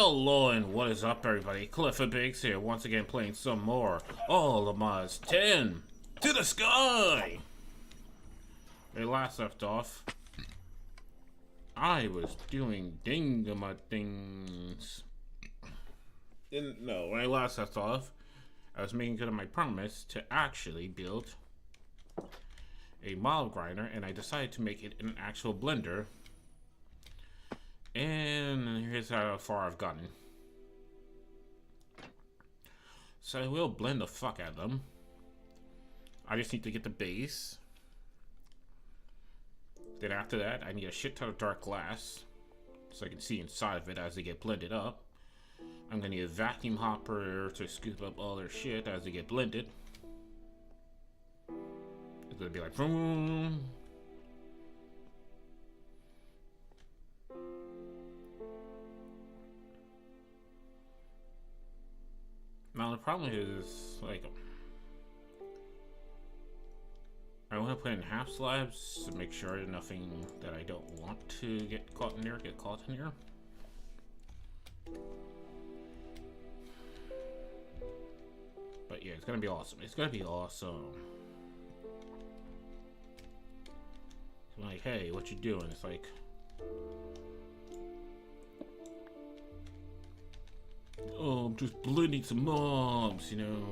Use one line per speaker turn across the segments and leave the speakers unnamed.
Hello and what is up, everybody? Clifford Biggs here, once again playing some more All of Mars 10 to the sky! Where last left off, I was doing things. No, when I last left off, I was making good on my promise to actually build a model grinder, and I decided to make it an actual blender. And here's how far I've gotten. So I will blend the fuck out of them. I just need to get the base. Then after that, I need a shit ton of dark glass so I can see inside of it as they get blended up. I'm gonna need a vacuum hopper to scoop up all their shit as they get blended. It's gonna be like boom. Now the problem is, like, I want to put in half slabs to make sure nothing that I don't want to get caught in here get caught in here. But yeah, it's gonna be awesome. It's gonna be awesome. I'm like, hey, what you doing? It's like, oh, I'm just blending some mobs, you know.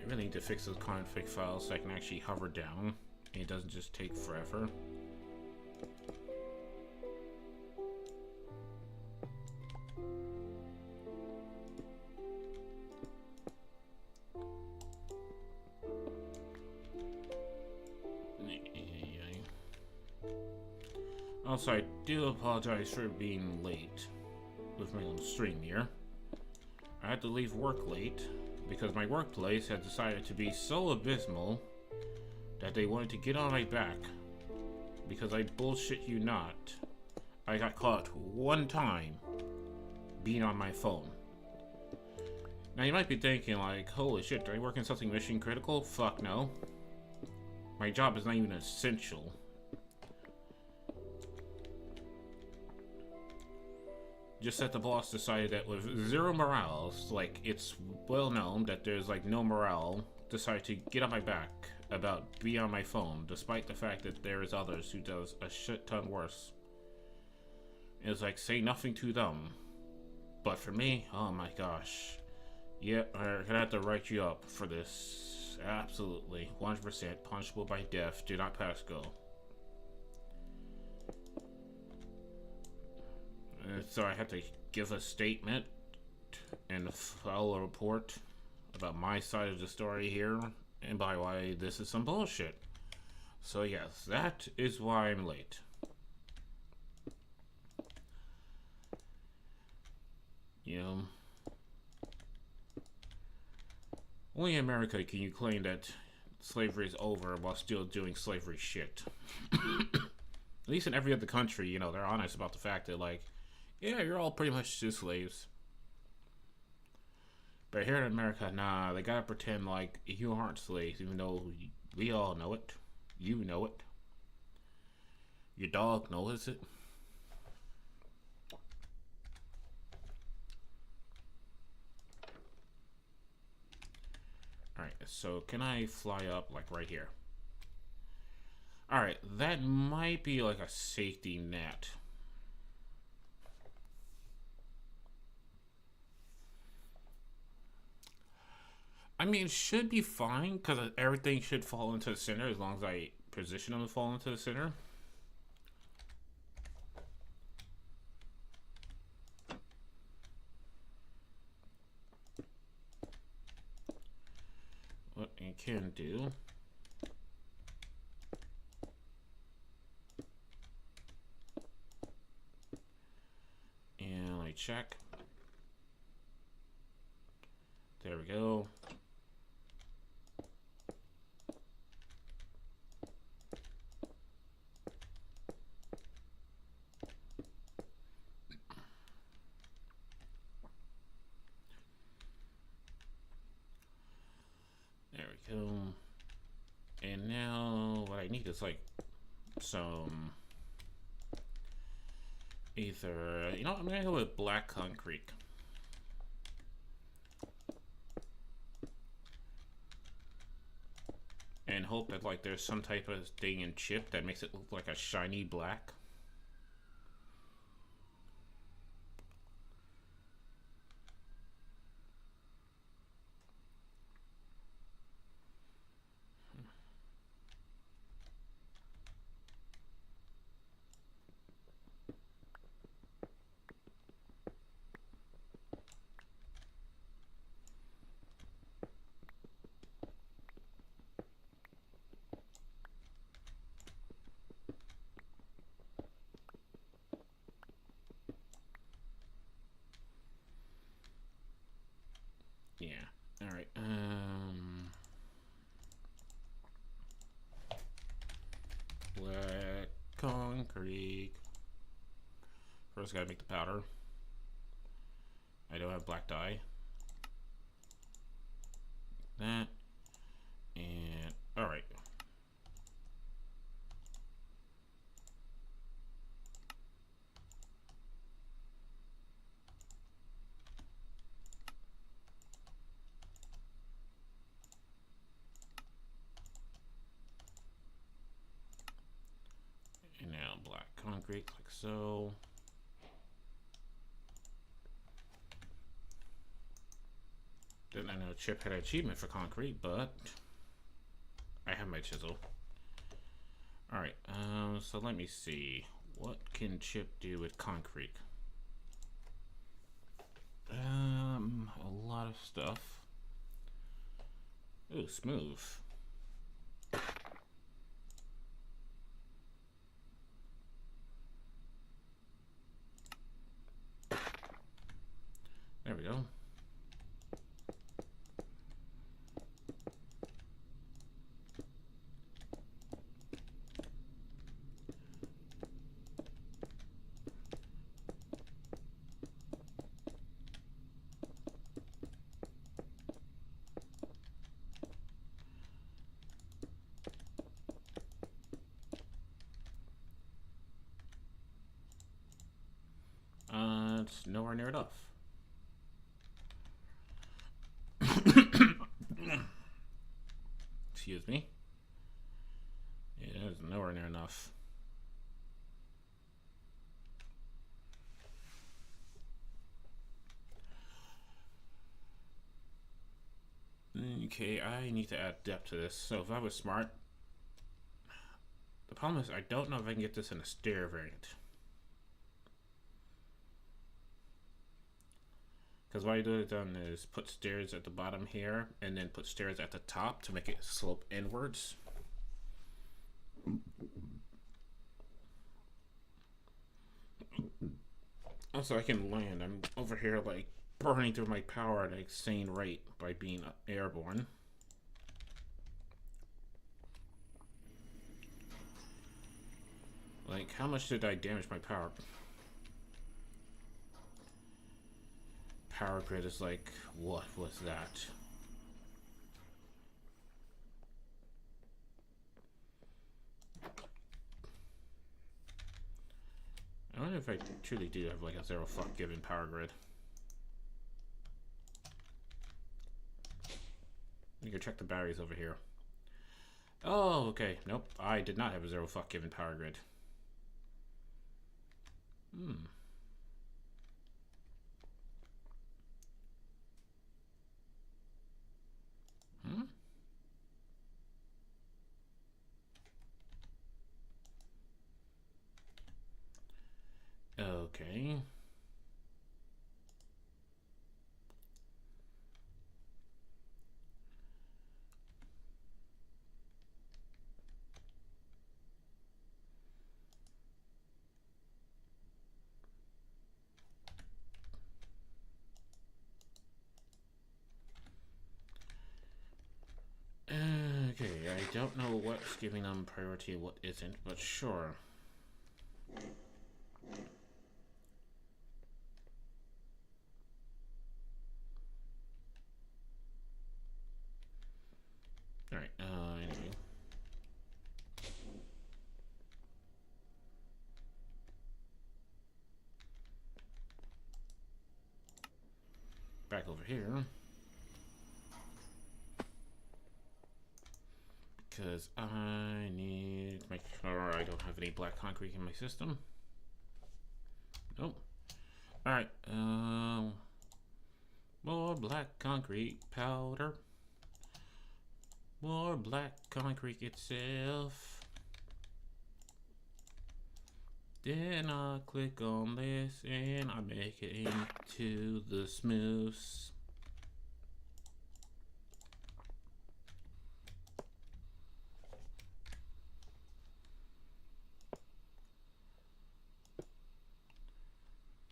I really need to fix those config files so I can actually hover down and it doesn't just take forever. Also, I do apologize for being late with my own stream here. I had to leave work late because my workplace had decided to be so abysmal that they wanted to get on my back. Because I bullshit you not, I got caught one time being on my phone. Now you might be thinking like, holy shit, do I work in something mission critical? Fuck no. My job is not even essential. Just that the boss decided that with zero morale, like, it's well known that there's like no morale, decided to get on my back about being on my phone, despite the fact that there is others who does a shit ton worse. It's like, say nothing to them. But for me, oh my gosh. Yep, I'm gonna have to write you up for this. Absolutely. 100% punishable by death. Do not pass go. So I have to give a statement and file a report about my side of the story here and by why this is some bullshit. So yes, that is why I'm late. You know, only in America can you claim that slavery is over while still doing slavery shit. At least in every other country, you know, they're honest about the fact that, like, yeah, you're all pretty much just slaves. But here in America, nah, they gotta pretend like you aren't slaves, even though we all know it. You know it. Your dog knows it. Alright, so can I fly up, like, right here? Alright, that might be like a safety net. I mean, it should be fine, because everything should fall into the center as long as I position them to fall into the center. What I can do... and I check. There we go. And now what I need is like some either, you know, I'm gonna go with black concrete. and hope that like there's some type of thing in chip that makes it look like a shiny black. Yeah. All right. Black concrete. First, gotta make the powder. I don't have black dye. That. And all right. And now black concrete, like so. Didn't I know Chip had an achievement for concrete, but I have my chisel. Alright, so let me see. What can Chip do with concrete? A lot of stuff. Ooh, smooth. There we go. It's nowhere near enough. Excuse me. It is nowhere near enough. Okay, I need to add depth to this. So if I was smart, the problem is I don't know if I can get this in a stair variant. Because what I do done is put stairs at the bottom here, and then put stairs at the top to make it slope inwards. Also, I can land. I'm over here like burning through my power at an insane rate by being airborne. Like, how much did I damage my power? Power grid is like, what was that? I wonder if I truly do have like a zero fuck given power grid. You can check the batteries over here. Oh, okay. Nope. I did not have a zero fuck given power grid. Okay. Okay, I don't know what's giving them priority and what isn't, but sure. Alright, anyway. Back over here. Because I need to make sure I don't have any black concrete in my system. Nope. Alright, more black concrete powder. More black concrete itself. Then I click on this and I make it into the smooths.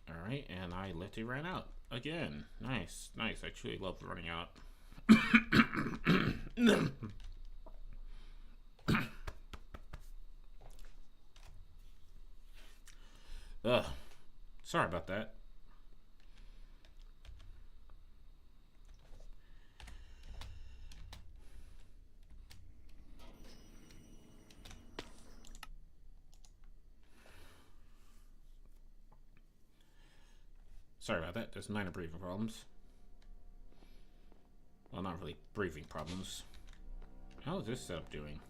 Alright, and I let it run out again. Nice, nice. I truly love running out. Ugh. Sorry about that. Sorry about that. There's minor breathing problems. Well, not really breathing problems. How is this setup doing?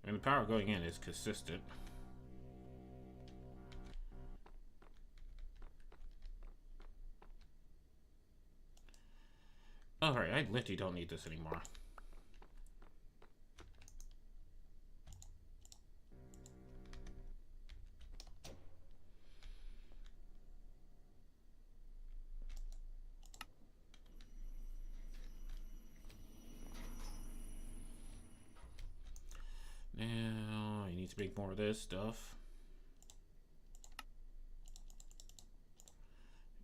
And the power going in is consistent. Alright, I literally don't need this anymore. Now, I need to make more of this stuff.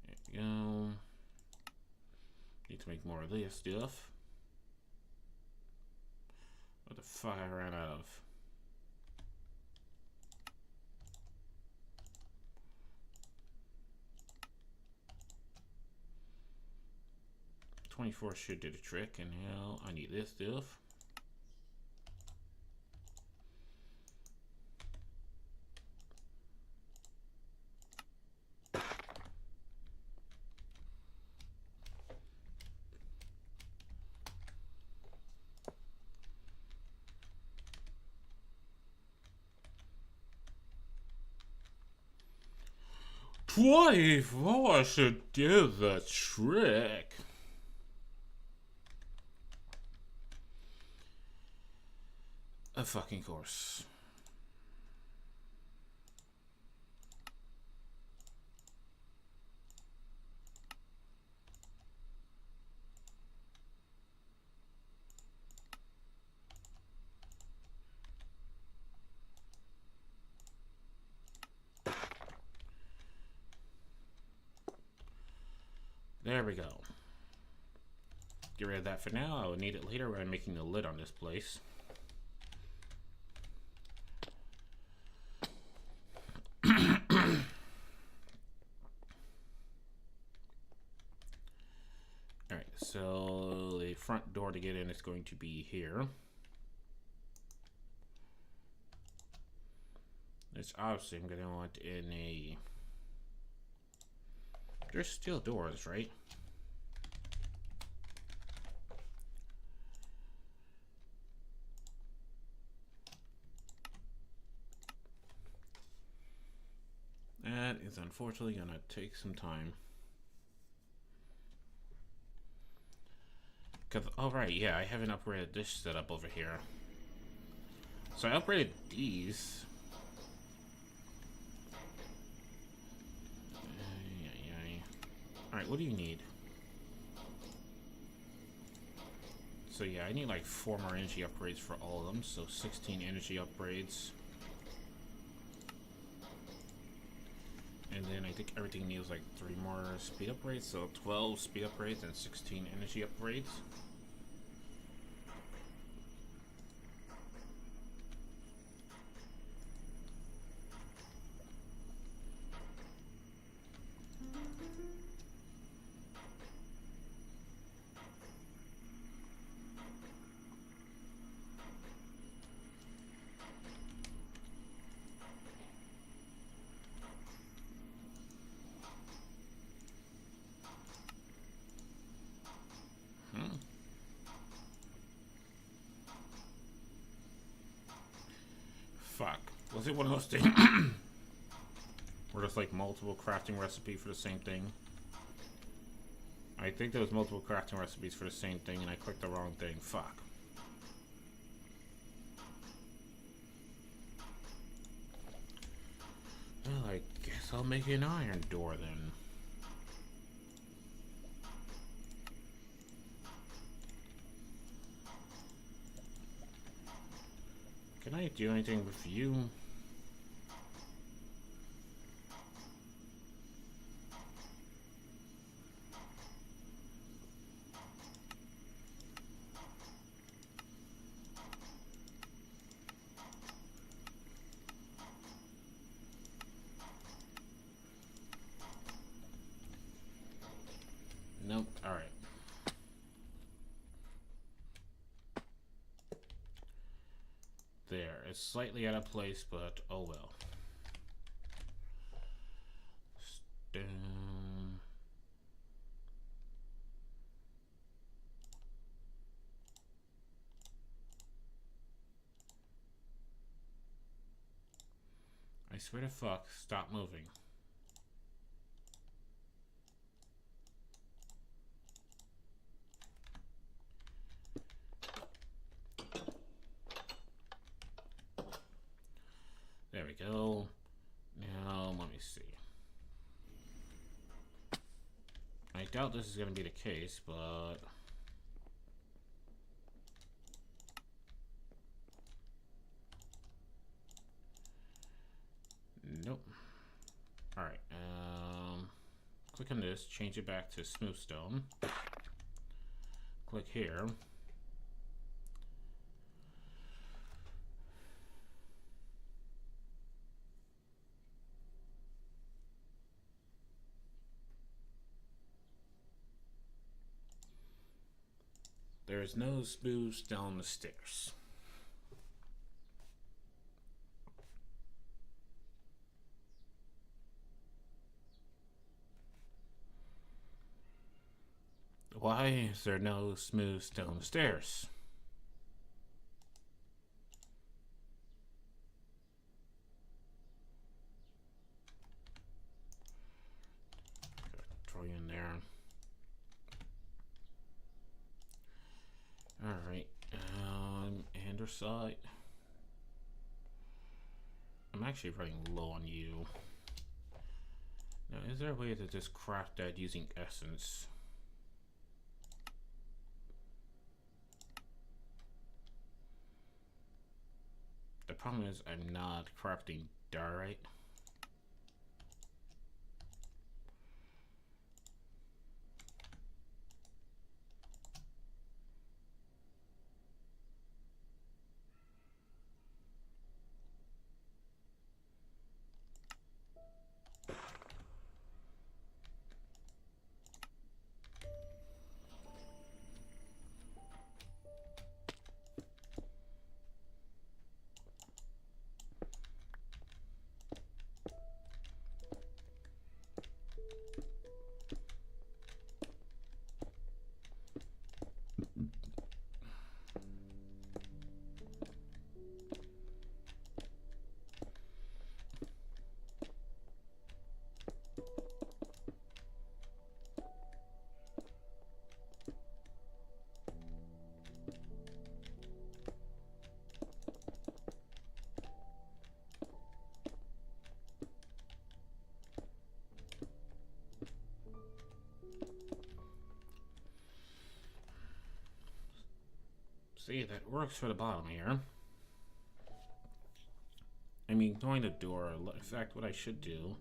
There we go. Need to make more of this stuff. What the fuck I ran out of? $24 should do the trick, and now I need this stuff. $24 should do the trick. A fucking course. There we go. Get rid of that for now. I will need it later when I'm making the lid on this place. Alright, so the front door to get in is going to be here. Which obviously I'm going to want in a... There's still doors, right? That is unfortunately going to take some time. Because, oh right, yeah, I haven't upgraded this setup over here. So I upgraded these. Alright, what do you need? So yeah, I need like 4 more energy upgrades for all of them, so 16 energy upgrades. And then I think everything needs like 3 more speed upgrades, so 12 speed upgrades and 16 energy upgrades. Was it one of those things where there's like multiple crafting recipes for the same thing? I think there was multiple crafting recipes for the same thing and I clicked the wrong thing. Fuck. Well, I guess I'll make an iron door then. Can I do anything with you? Nope. Alright. There. It's slightly out of place, but oh well. Stone. I swear to fuck, stop moving. There we go. Now, let me see. I doubt this is going to be the case, but... Nope. Alright, click on this, change it back to smooth stone. Click here. There is no smooth stone stairs. Why is there no smooth stone stairs? Throw you in there. Alright, andesite. I'm actually running low on you. Now, is there a way to just craft that using essence? The problem is I'm not crafting diorite. See, that works for the bottom here. I mean, going the door, in fact, what I should do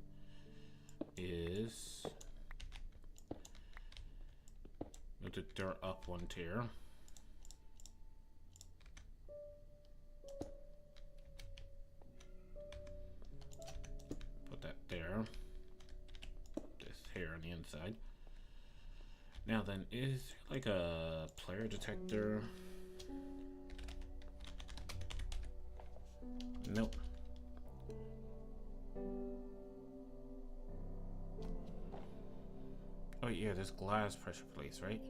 is move the door up one tier. Put that there. This here on the inside. Now then, is there like a player detector? Nope. Oh yeah, there's glass pressure plates, right?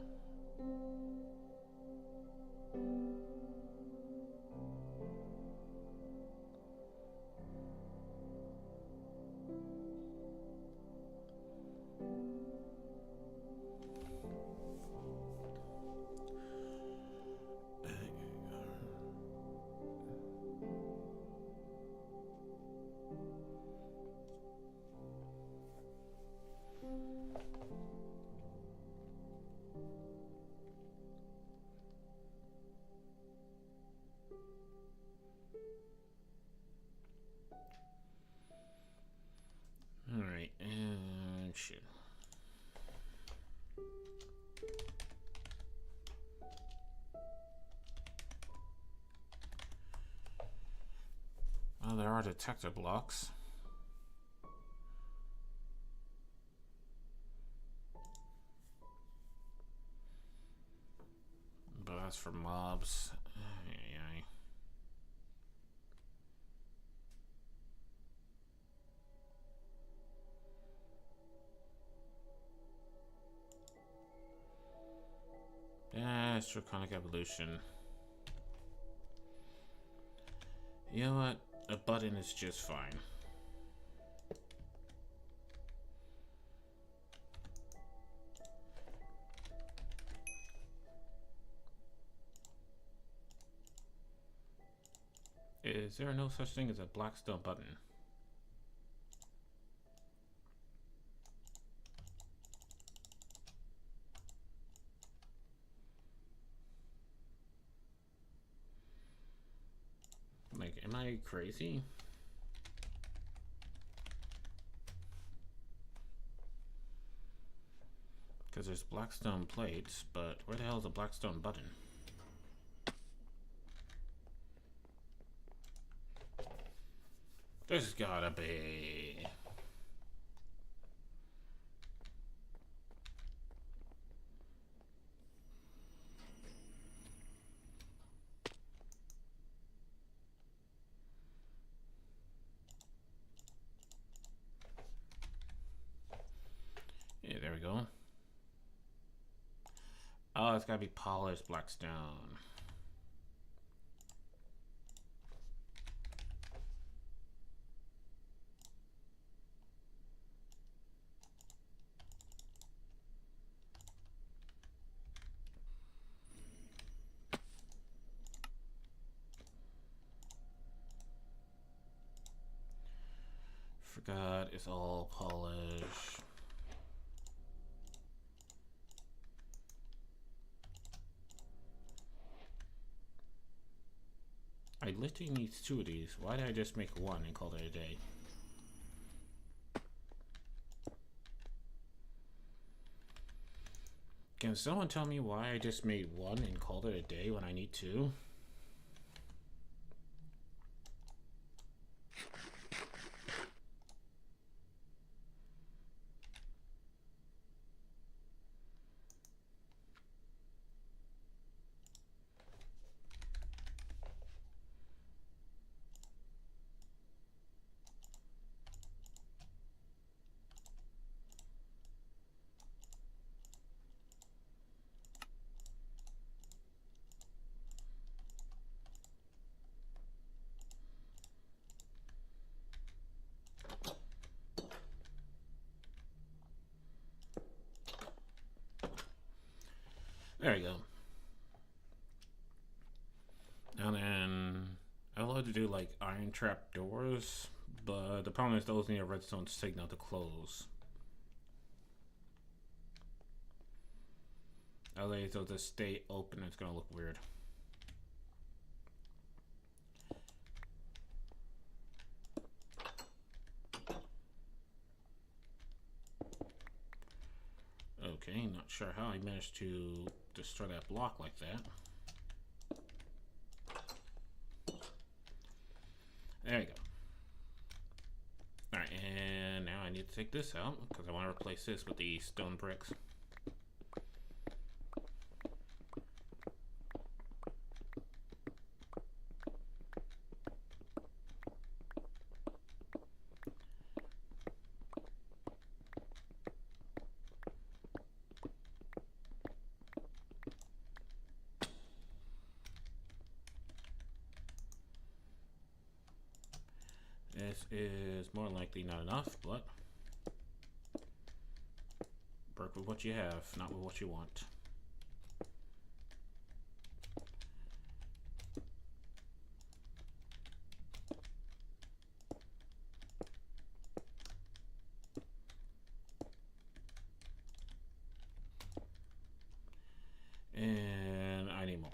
Well, there are detector blocks. But that's for mobs. Yeah, it's draconic evolution. You know what? A button is just fine. Is there no such thing as a Blackstone button? Like, am I crazy? Because there's Blackstone plates, but where the hell is a Blackstone button? There's gotta be. Yeah, there we go. Oh, it's gotta be polished Blackstone. Forgot it's all polished. I literally need 2 of these. Why did I just make 1 and call it a day? Can someone tell me why I just made 1 and called it a day when I need 2? There we go. And then I love to do like iron trap doors, but the problem is those need a redstone signal to close. Otherwise they'll just stay open and it's gonna look weird. Okay, not sure how I managed to destroy that block like that. There we go. Alright, and now I need to take this out because I want to replace this with the stone bricks. This is more likely not enough, but work with what you have, not with what you want. And I need more.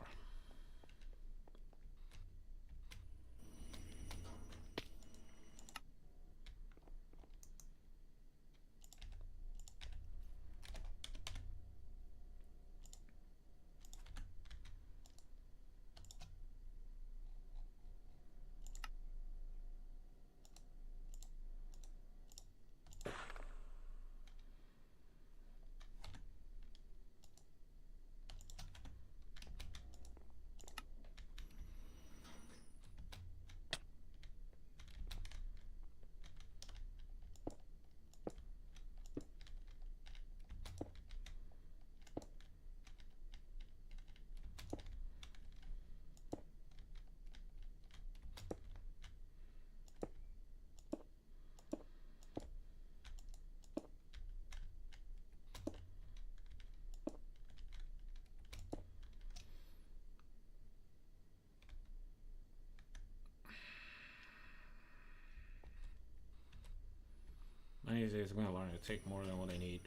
of these days I'm gonna learn to take more than what I need.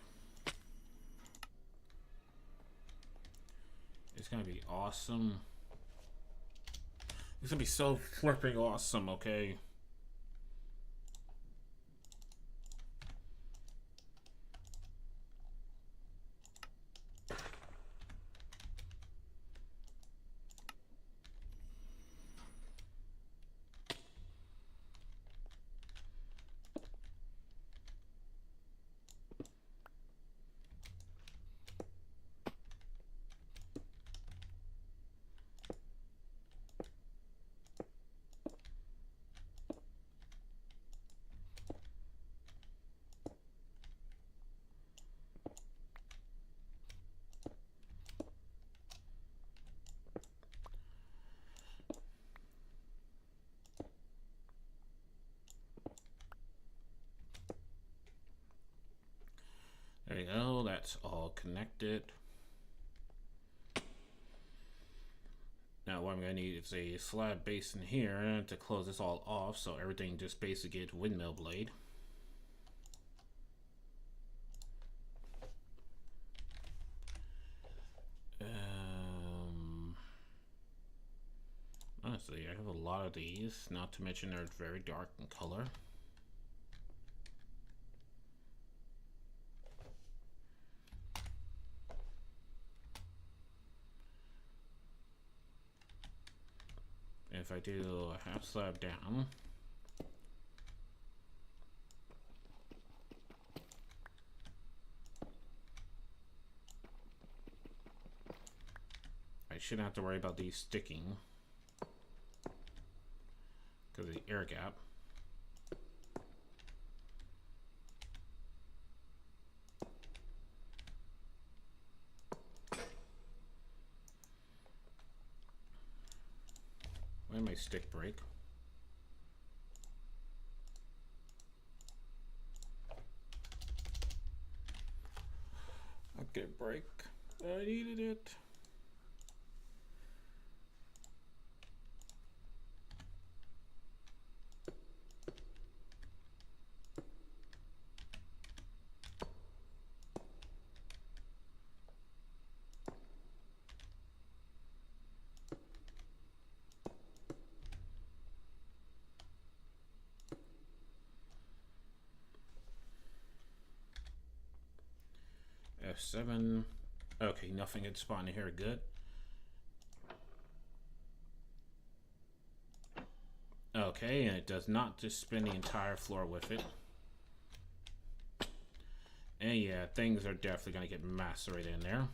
It's gonna be awesome. It's gonna be so flipping awesome, okay? There you go, that's all connected. Now what I'm going to need is a slab base in here to close this all off, so everything just basically gets windmill blade. Honestly, I have a lot of these, not to mention they're very dark in color. If I do a half slab down, I shouldn't have to worry about these sticking because of the air gap. Why did my stick break? Okay, break. I needed it. F7. Okay, nothing had spawned here. Good. Okay, and it does not just spin the entire floor with it. And yeah, things are definitely going to get macerated in there.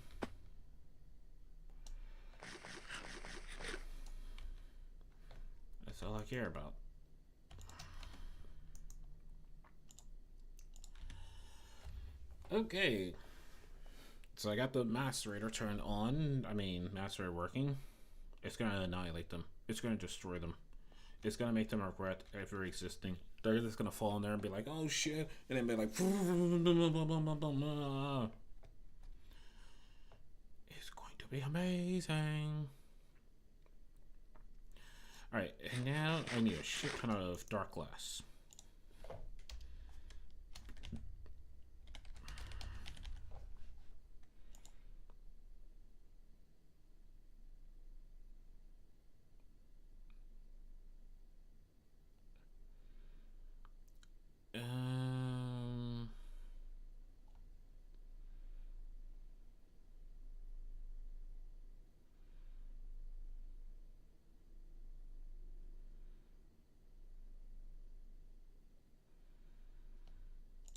That's all I care about. Okay. So I got the macerator turned on. I mean, macerator working. It's going to annihilate them. It's going to destroy them. It's going to make them regret ever existing. They're just going to fall in there and be like, oh shit. And then be like, it's going to be amazing. Alright, and now I need a shit ton of dark glass.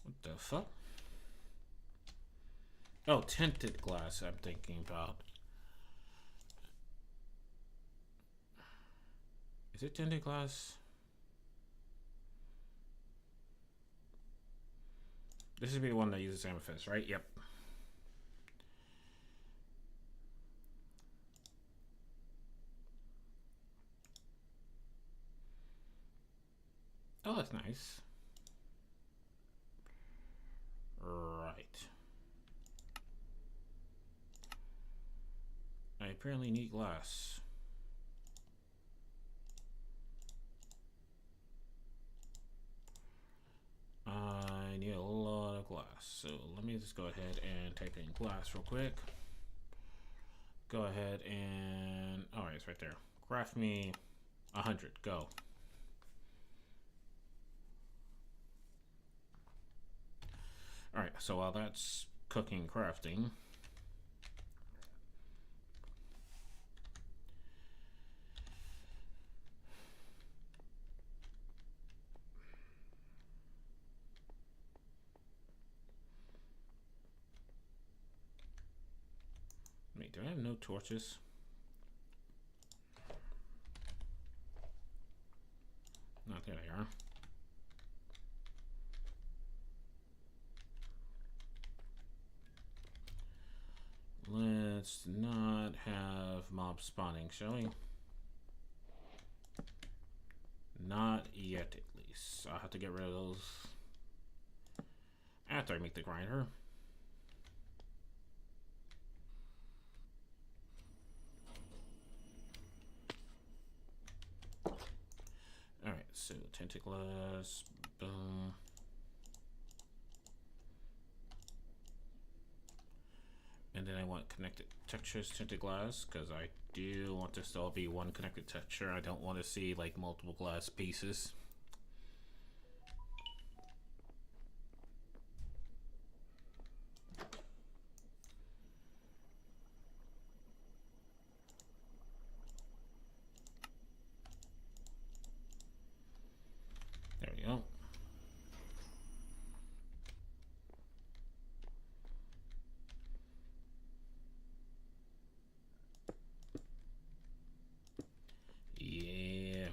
What the fuck? Oh, tinted glass I'm thinking about. Is it tinted glass? This would be the one that uses amethyst, right? Yep. Oh, that's nice. Right. I apparently need glass. I need a little me just go ahead and type in glass real quick. Go ahead and, all right, it's right there. Craft me 100, go. All right, so while that's cooking, crafting, wait, do I have no torches? No, there they are. Let's not have mob spawning, shall we? Not yet, at least. I'll have to get rid of those after I make the grinder. Alright, so tinted glass, boom. And then I want connected textures tinted glass, because I do want this to all be one connected texture. I don't want to see like multiple glass pieces. There we go. Yeah.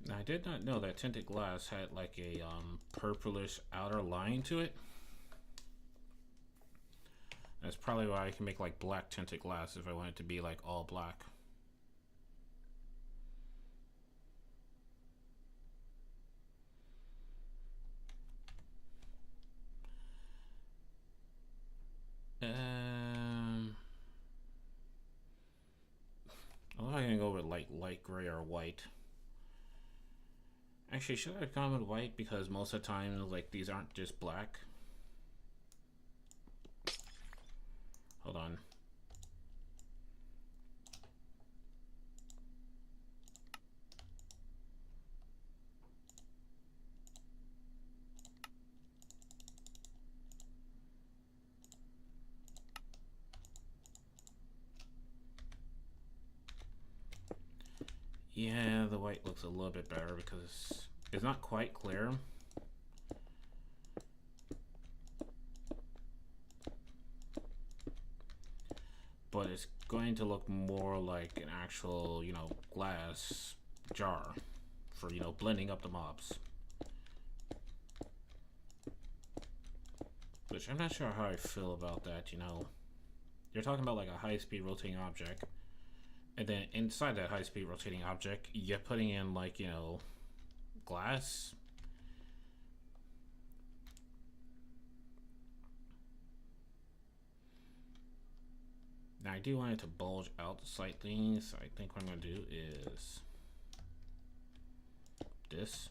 I did not know that tinted glass had like a purplish outer line to it. That's probably why I can make like black tinted glass if I want it to be like all black. I'm gonna go with like light gray or white. Actually, should I have gone with white, because most of the time, like, these aren't just black. Hold on. Yeah, the white looks a little bit better because it's not quite clear. But it's going to look more like an actual, you know, glass jar for, you know, blending up the mobs. Which I'm not sure how I feel about that, you know. You're talking about like a high-speed rotating object. And then inside that high-speed rotating object, you're putting in like, you know, glass. Now I do want it to bulge out slightly, so I think what I'm going to do is this.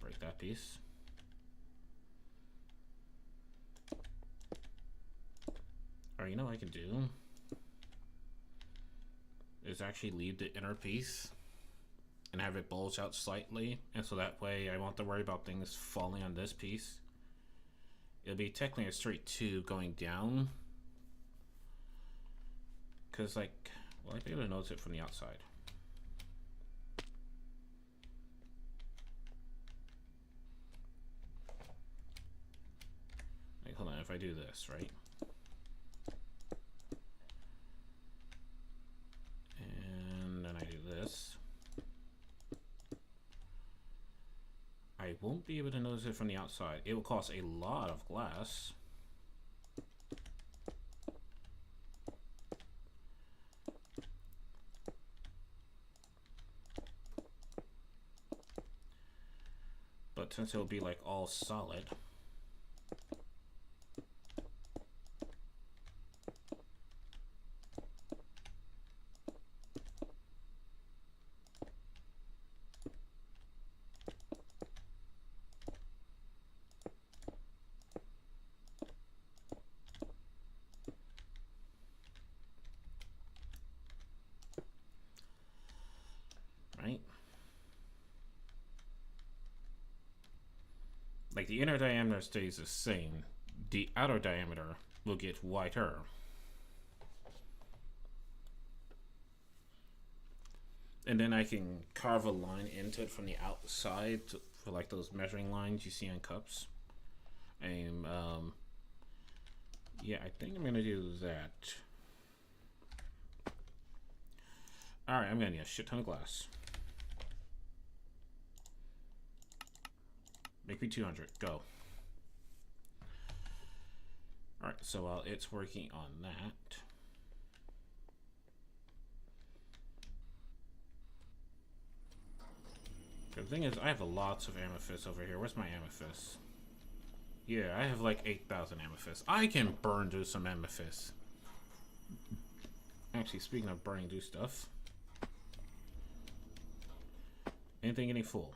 Break that piece. Or you know what I can do? Is actually leave the inner piece and have it bulge out slightly, and so that way I won't have to worry about things falling on this piece. It'll be technically a straight tube going down, because like, well, I'll be able to notice it from the outside. Like, hold on, if I do this, right? I won't be able to notice it from the outside. It will cost a lot of glass. but since it'll be like all solid. Right? Like the inner diameter stays the same, the outer diameter will get wider. And then I can carve a line into it from the outside for like those measuring lines you see on cups. And yeah, I think I'm gonna do that. Alright, I'm gonna need a shit ton of glass. Make me 200. Go. Alright, so while it's working on that, the thing is, I have lots of amethyst over here. Where's my amethyst? Yeah, I have like 8,000 amethyst. I can burn do some amethyst. Actually, speaking of burning do stuff, anything getting full?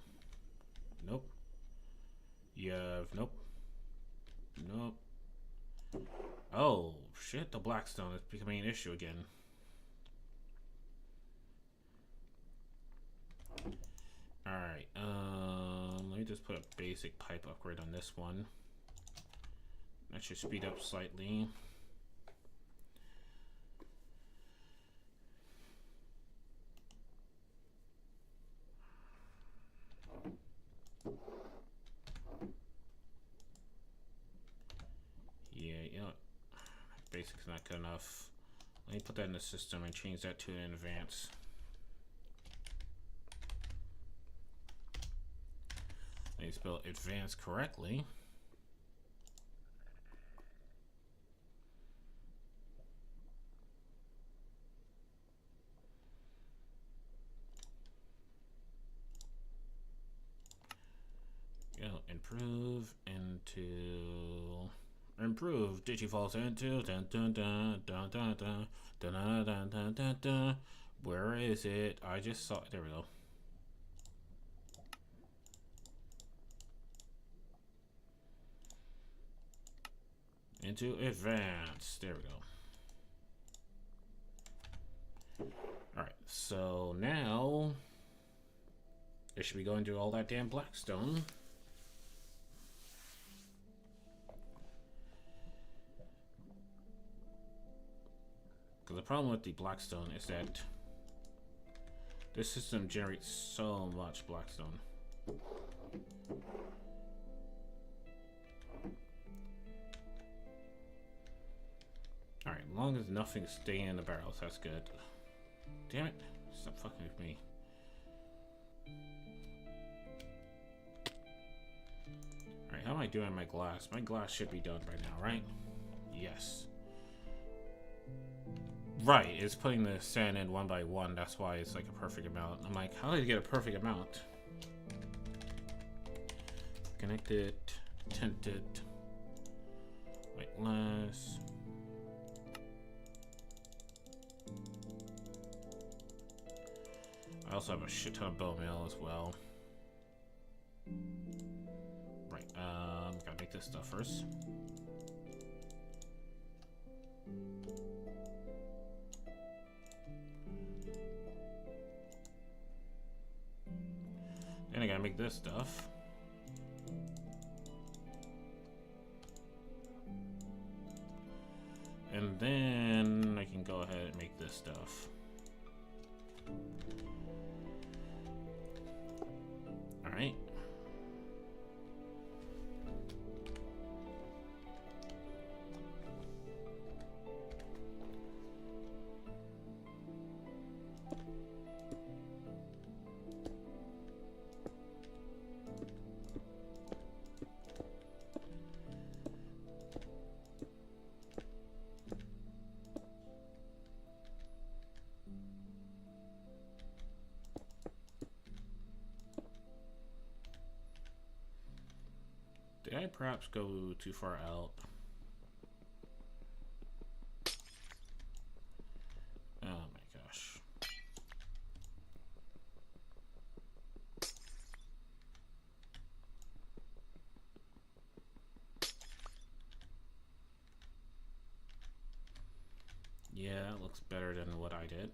Nope. You have nope. Nope. Oh shit! The blackstone is becoming an issue again. Alright, let me just put a basic pipe upgrade on this one. That should speed up slightly. Yeah, you know, basic's not good enough. Let me put that in the system and change that to an advance. I need to spell advance correctly. Improve into improve digifalls into dun dun dun dun dun dun dun dun dun dun dun dun. Where is it? I just saw it. There we go. Into advance. There we go. Alright, so now it should be going to all that damn blackstone. Because the problem with the blackstone is that this system generates so much blackstone. Alright, as long as nothing's staying in the barrels, that's good. Damn it, stop fucking with me. Alright, how am I doing my glass? My glass should be done by now, right? Yes. Right, it's putting the sand in one by one, that's why it's like a perfect amount. I'm like, how did I get a perfect amount? Connect it, tint it, white glass. I also have a shit ton of bone meal as well. Right, gotta make this stuff first. Then I gotta make this stuff. And then I can go ahead and make this stuff. Alright. Did I perhaps go too far out? Oh my gosh. Yeah, that looks better than what I did.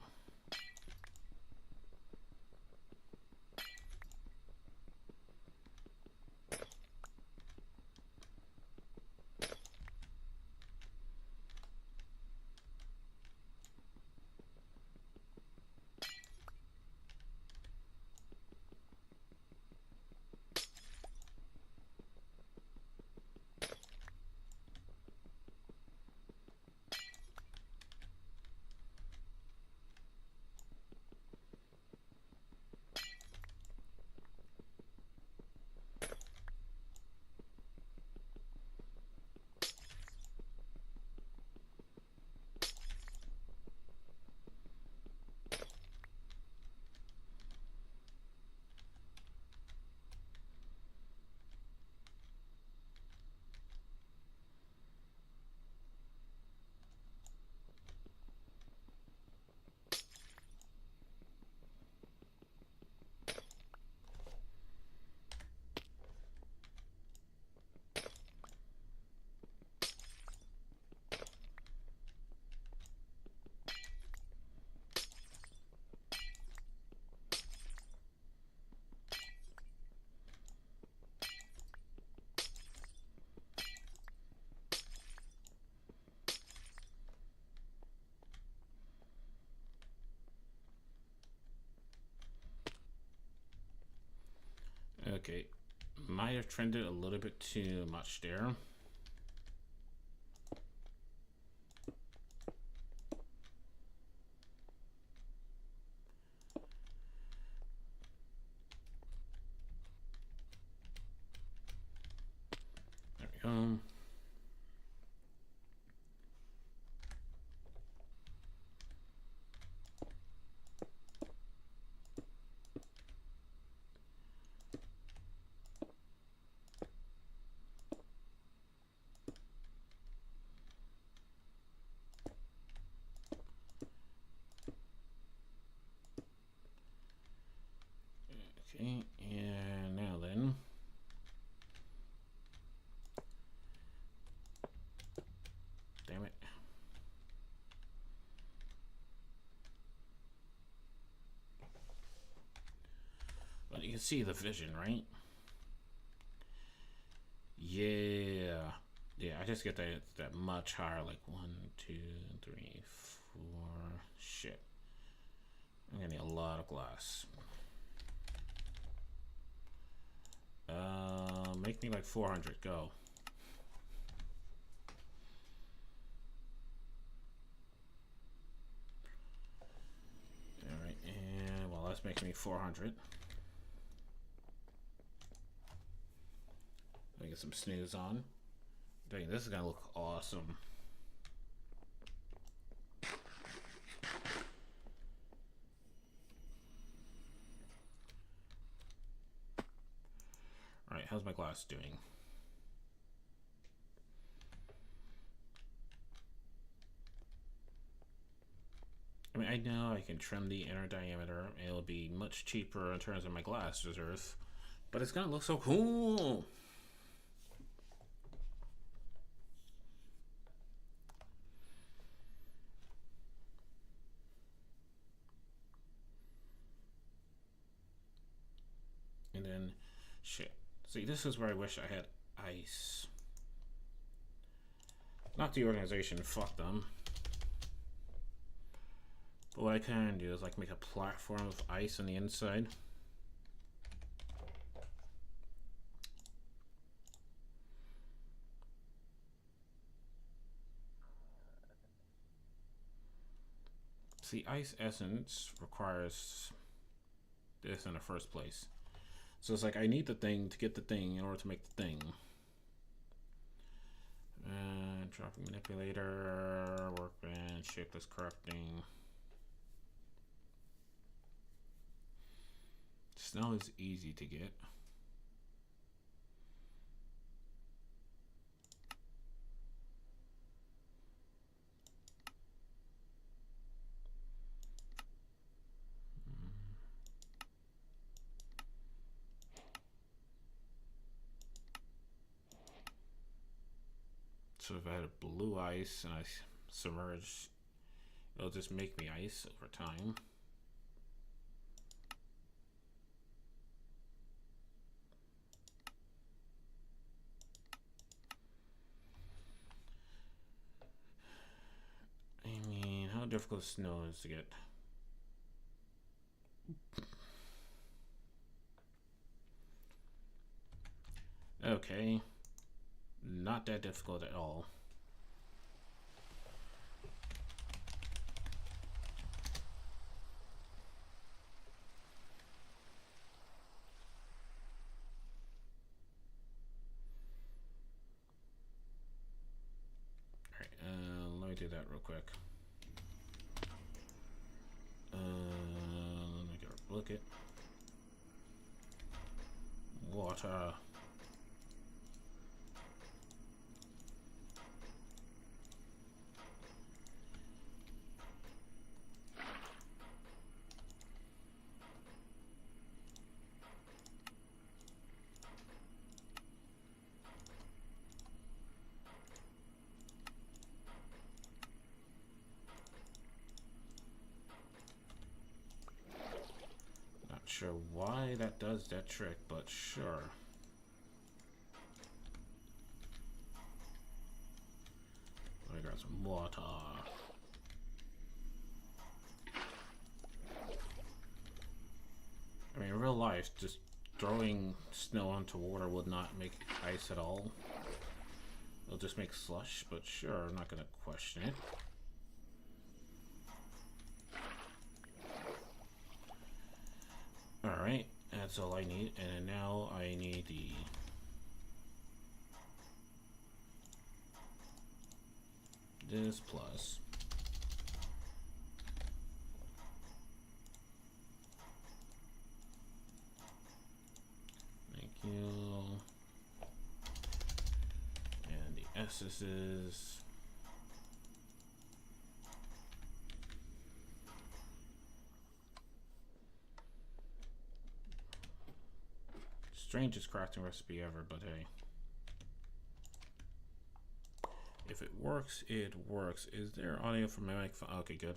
Okay, might have trended a little bit too much there. There we go. Okay, and now then. Damn it. But you can see the vision, right? Yeah. Yeah, I just get that much higher, like 1, 2, 3, 4. Shit. I'm gonna need a lot of glass. Make me like 400. Go. All right, and well, that's making me 400. Let me get some snooze on. Dang, this is gonna look awesome. All right, how's my glass doing? I mean, I know I can trim the inner diameter. It'll be much cheaper in terms of my glass reserve, but it's gonna look so cool. And then, shit. See, this is where I wish I had ice. Not the organization, fuck them. But what I can do is like make a platform of ice on the inside. See, ice essence requires this in the first place. So it's like I need the thing to get the thing in order to make the thing. Traffic manipulator, workbench, shapeless crafting. Snow is easy to get. So if I had a blue ice and I submerge, it'll just make me ice over time. I mean, how difficult snow is to get. Okay, not that difficult at all. Alright, let me do that real quick. Let me get a bucket. Water. Not sure why that does that trick, but sure. I got some water. I mean, in real life, just throwing snow onto water would not make ice at all. It'll just make slush, but sure, I'm not gonna question it. Alright, that's all I need, and now I need the this plus. Thank you. And the S's. Strangest crafting recipe ever, but hey. If it works, it works. Is there audio from my microphone? Okay, good.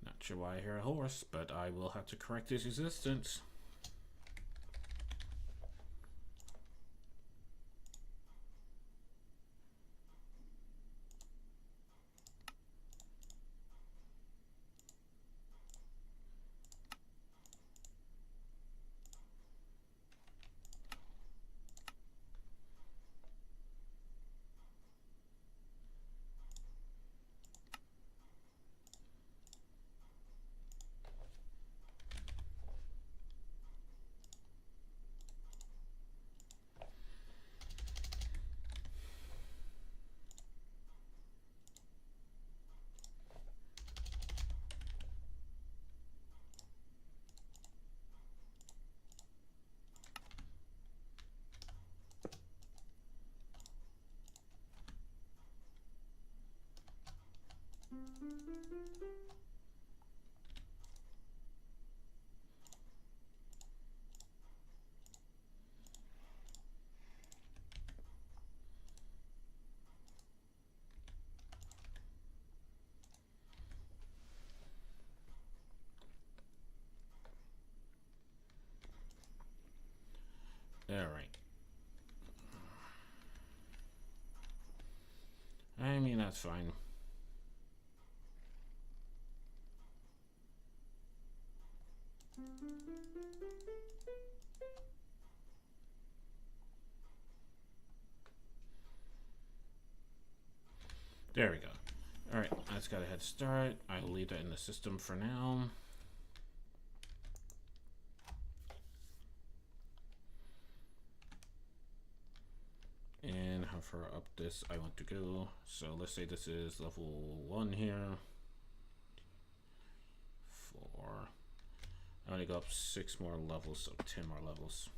Not sure why I hear a horse, but I will have to correct his existence. that's fine. There we go. Alright, that's got a head start. I'll leave that in the system for now. And how far up this I want to go. So let's say this is level 1 here. 4. I want to go up 6 more levels, so 10 more levels.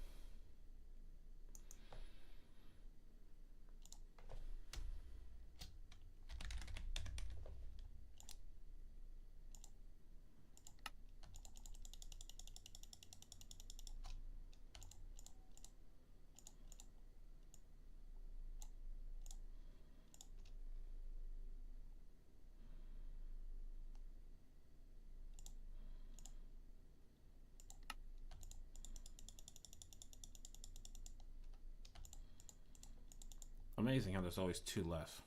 Amazing how there's always 2 left.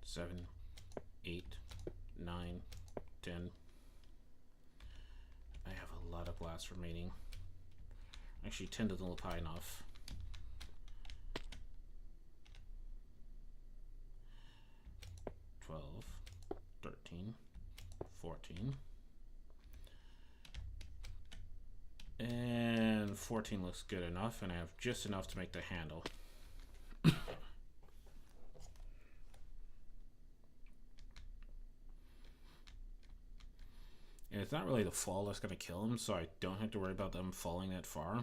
Six, 7, 8, 9, 10. I have a lot of glass remaining. Actually, 10 doesn't look high enough. $12, 13, 14. And 14 looks good enough, and I have just enough to make the handle. And it's not really the fall that's going to kill them, so I don't have to worry about them falling that far.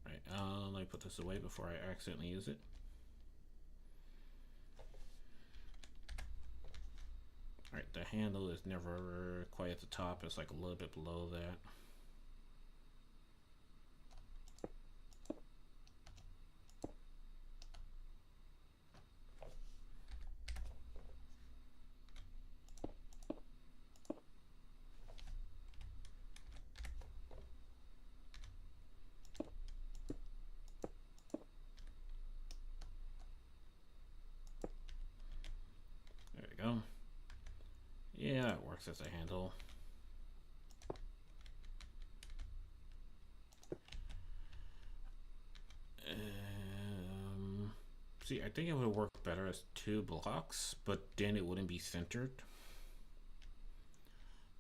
Right, let me put this away before I accidentally use it. Alright, the handle is never quite at the top, it's like a little bit below that. Yeah, that works as a handle. See, I think it would work better as 2 blocks, but then it wouldn't be centered.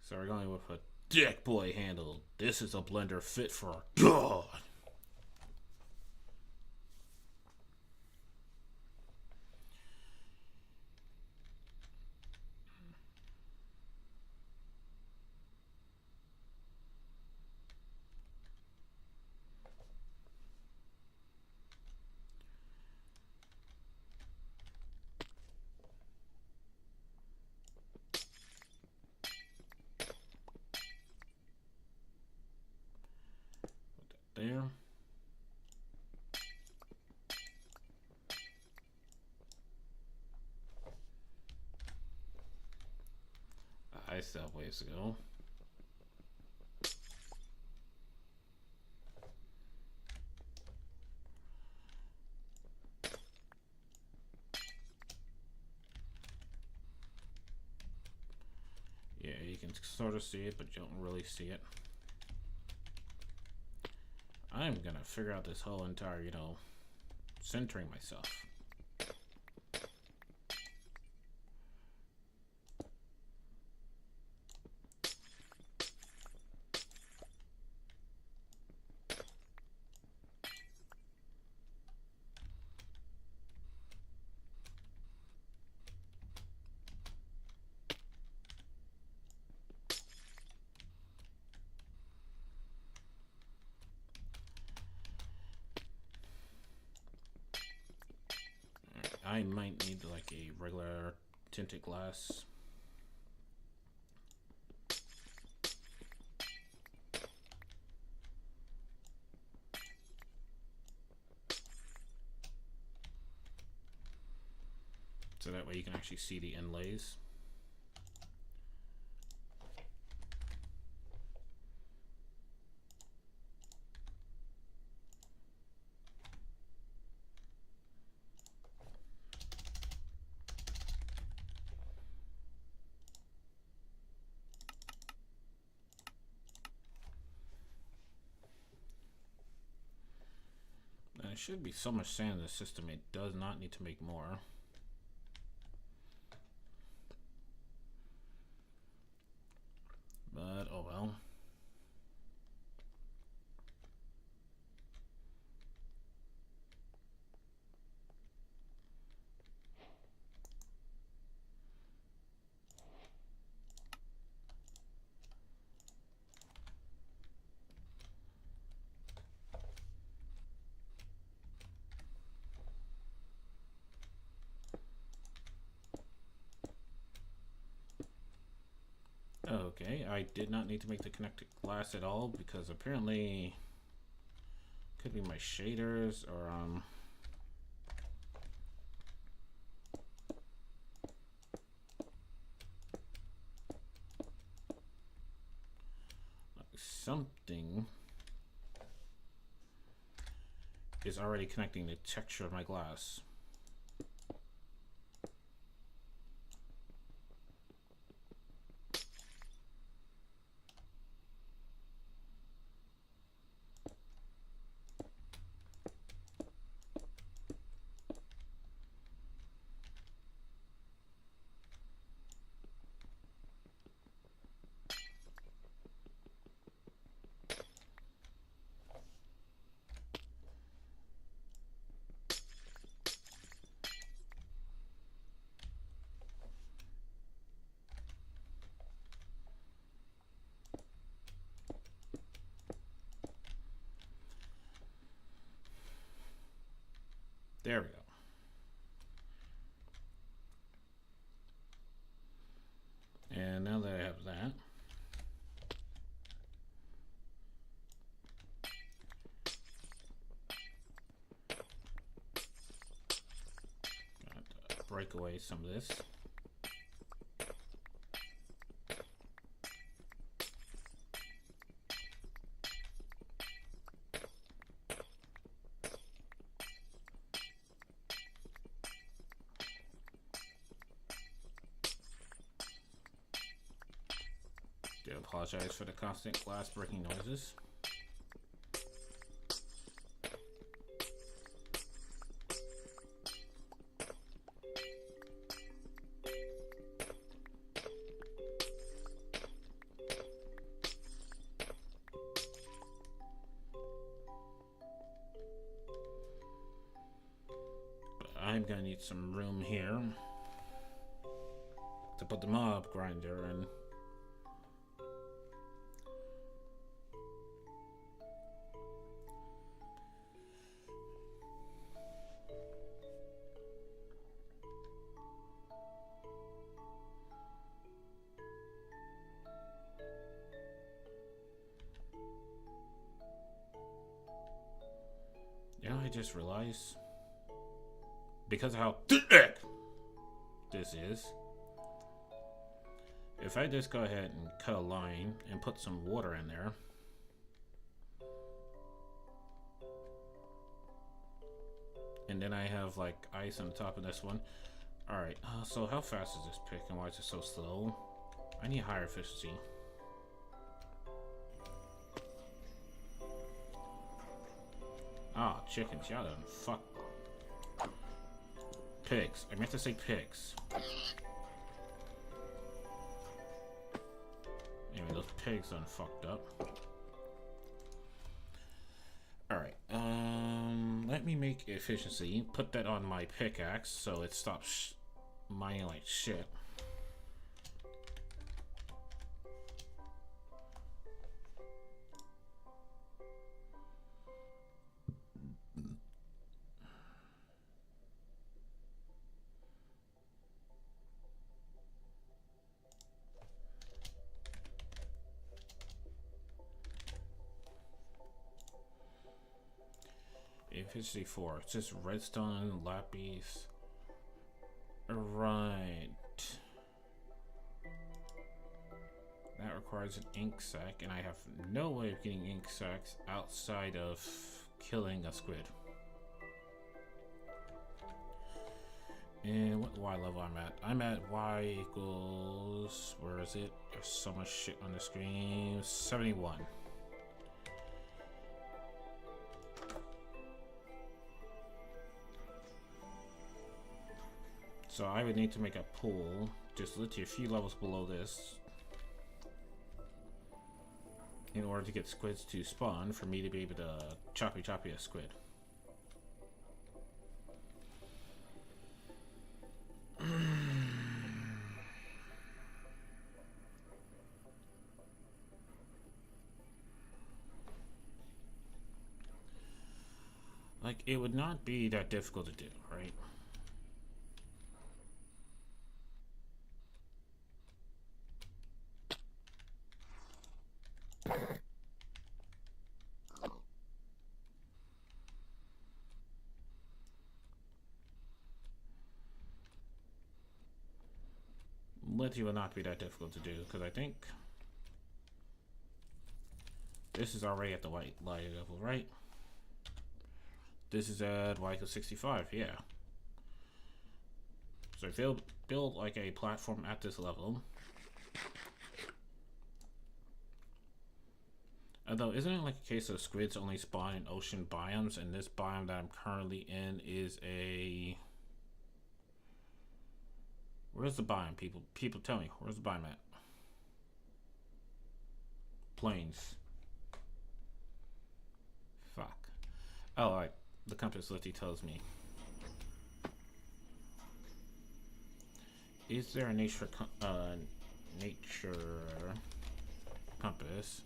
So we're going with a Deck Boy handle. This is a blender fit for a god. There. I still have ways to go. Yeah, you can sort of see it, but you don't really see it. I'm gonna figure out this whole entire, centering myself. I might need like a regular tinted glass. So that way you can actually see the inlays. There should be so much sand in the system, it does not need to make more. But oh well. Okay, I did not need to make the connected glass at all because apparently could be my shaders or something is already connecting the texture of my glass. There we go. And now that I have that, got to break away some of this. I apologize for the constant glass breaking noises. But I'm gonna need some room here to put the mob grinder in. Yeah, I just realized, because of how thick this is, if I just go ahead and cut a line and put some water in there, and then I have like ice on the top of this one. Alright, so how fast is this pick and why is it so slow? I need higher efficiency. Ah, chickens, y'all done fuck. Pigs. I meant to say pigs. Anyway, those pigs done fucked up. Alright, let me make efficiency. Put that on my pickaxe so it stops mining like shit. efficiency 4. It's just redstone, lapis. Right. That requires an ink sac, and I have no way of getting ink sacs outside of killing a squid. And what Y level I'm at? I'm at Y equals, where is it? There's so much shit on the screen. 71. So I would need to make a pool, just literally a few levels below this, in order to get squids to spawn for me to be able to choppy a squid. Like, it would not be that difficult to do, right? Literally will not be that difficult to do, because I think this is already at the white light level, right? This is at Y equals 65, yeah. So if they'll build like a platform at this level. Although, isn't it like a case of squids only spawn in ocean biomes, and this biome that I'm currently in is a... Where's the biome, people? People tell me, where's the biome at? Plains. Fuck. Oh, right. The compass literally tells me. Is there a nature compass?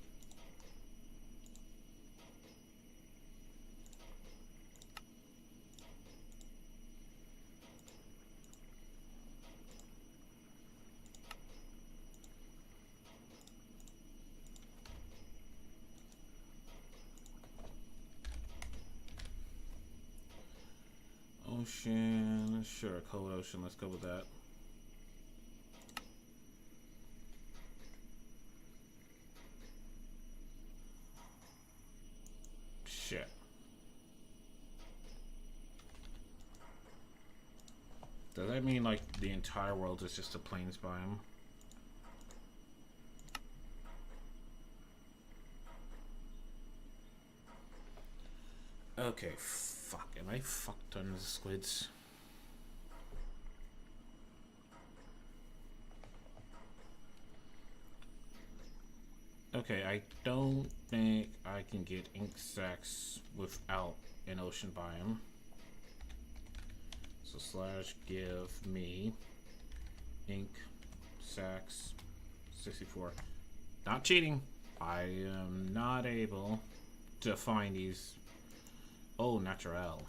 Ocean, sure, cold ocean, let's go with that. Shit. Does that mean like the entire world is just a plains biome? Okay, fuck. Am I fucked on the squids? Okay, I don't think I can get ink sacs without an ocean biome. So slash give me ink sacs 64. Not cheating. I am not able to find these. Oh, natural.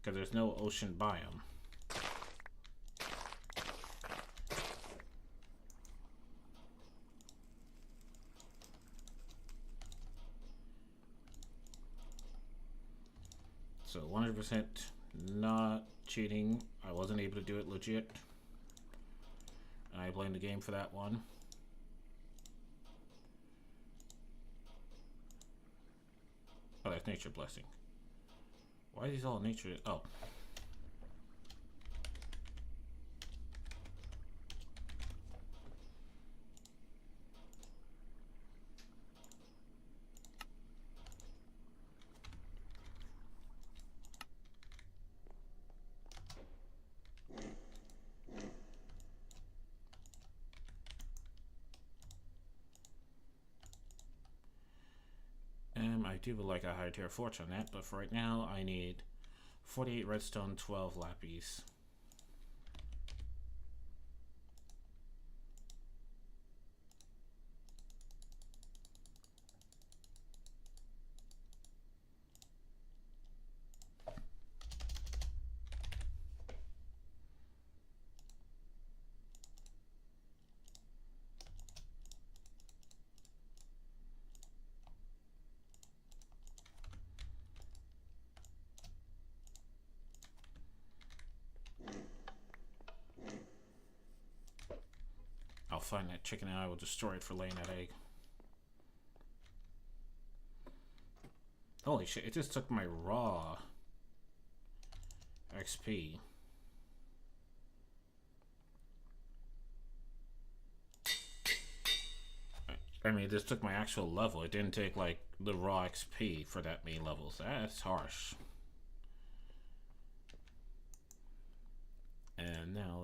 Because there's no ocean biome. So 100% not cheating. I wasn't able to do it legit. And I blame the game for that one. Oh, that's nature blessing. Why are these all nature? Oh. I do would like a higher tier forge on that, but for right now I need 48 redstone, 12 lapis. find that chicken and I will destroy it for laying that egg. Holy shit, it just took my raw XP. I mean, this took my actual level. It didn't take, like, the raw XP for that many levels. That's harsh. And now,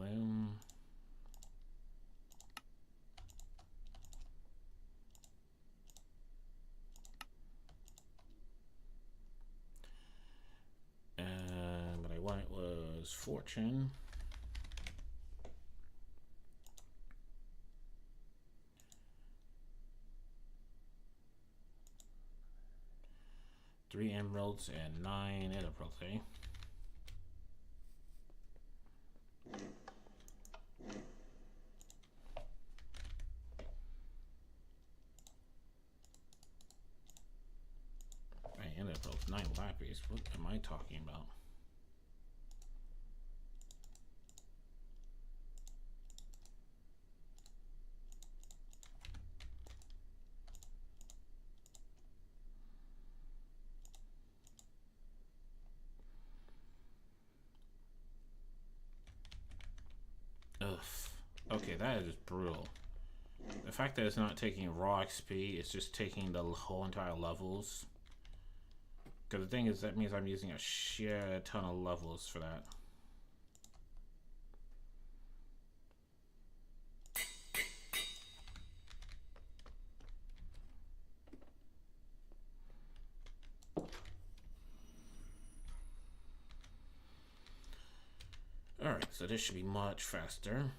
what I wanted was fortune. Three emeralds and 9 emeralds, eh? Emeralds, 9 lapis. What am I talking about? Ugh. Okay, that is brutal. The fact that it's not taking raw XP, it's just taking the whole entire levels. Because the thing is, that means I'm using a shit ton of levels for that. Alright, so this should be much faster.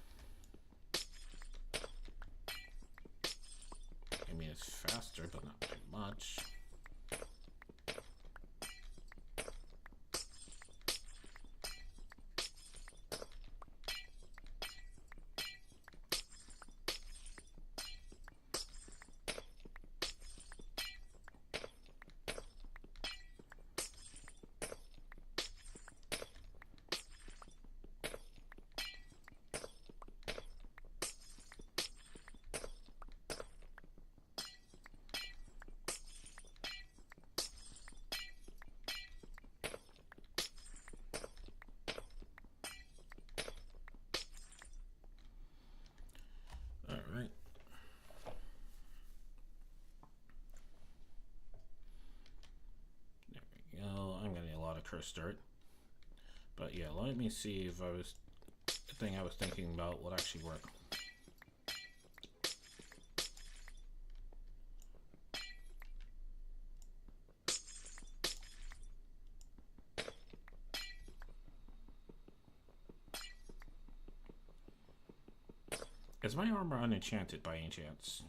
I mean, it's faster, but not by much. Cursed dirt. But yeah, let me see if the thing I was thinking about would actually work. Is my armor unenchanted by any chance?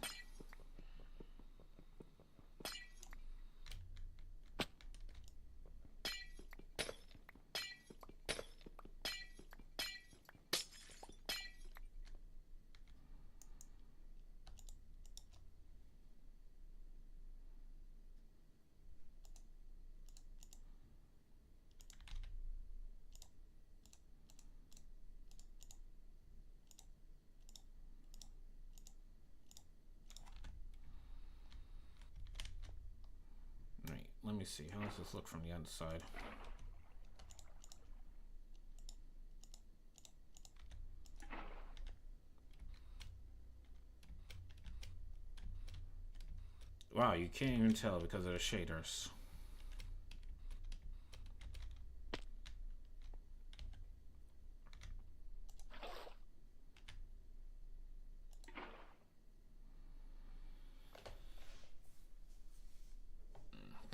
Let me see, how does this look from the inside? Wow, you can't even tell because of the shaders.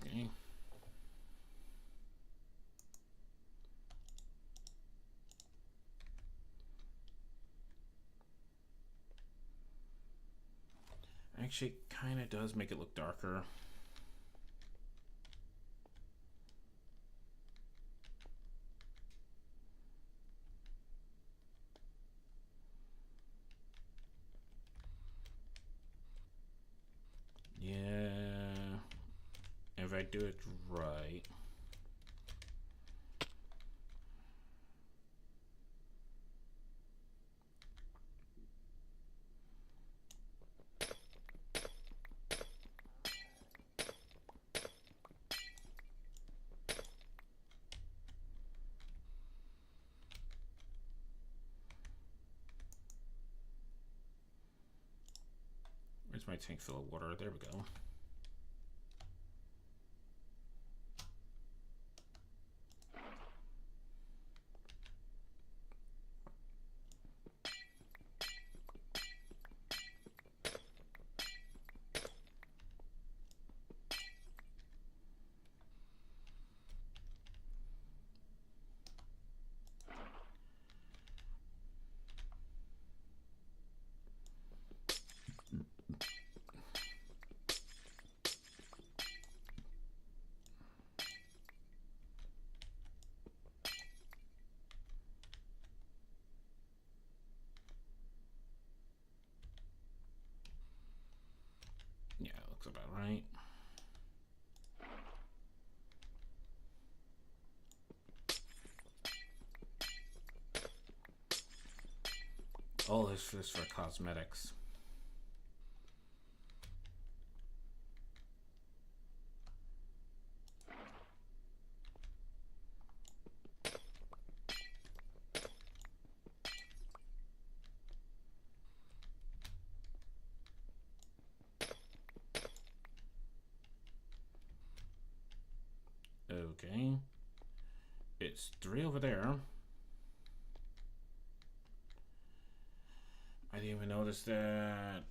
Okay. Actually, kind of does make it look darker. Yeah, if I do it right. my tank full of water. There we go. Yeah, looks about right. All this is for cosmetics. Okay. It's 3 over there. I didn't even notice that.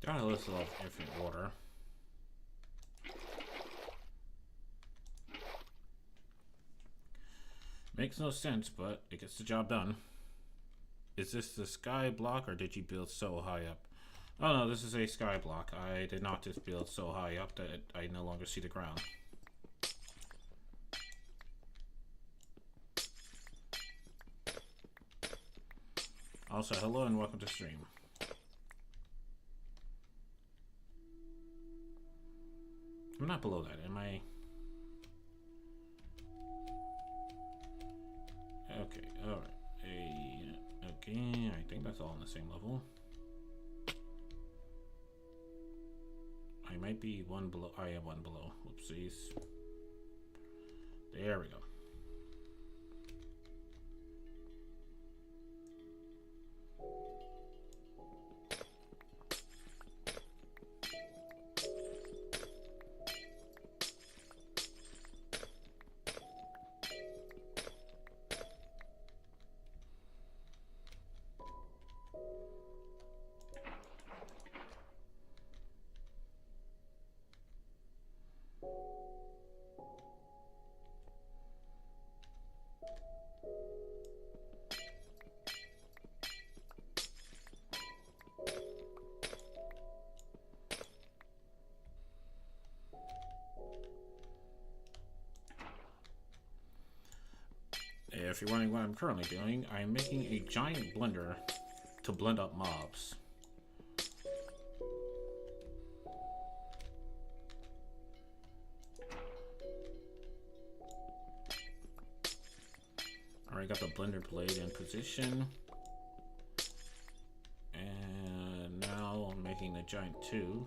Got a list of infinite water. Makes no sense, but it gets the job done. Is this the sky block, or did you build so high up? Oh no, this is a sky block. I did not just build so high up that I no longer see the ground. Also, hello and welcome to stream. I'm not below that, am I? Okay, alright. Okay, I think that's all on the same level. I might be one below. I am one below. Whoopsies. There we go. If you're wondering what I'm currently doing, I'm making a giant blender to blend up mobs. Alright, got the blender blade in position. And now I'm making the giant tube.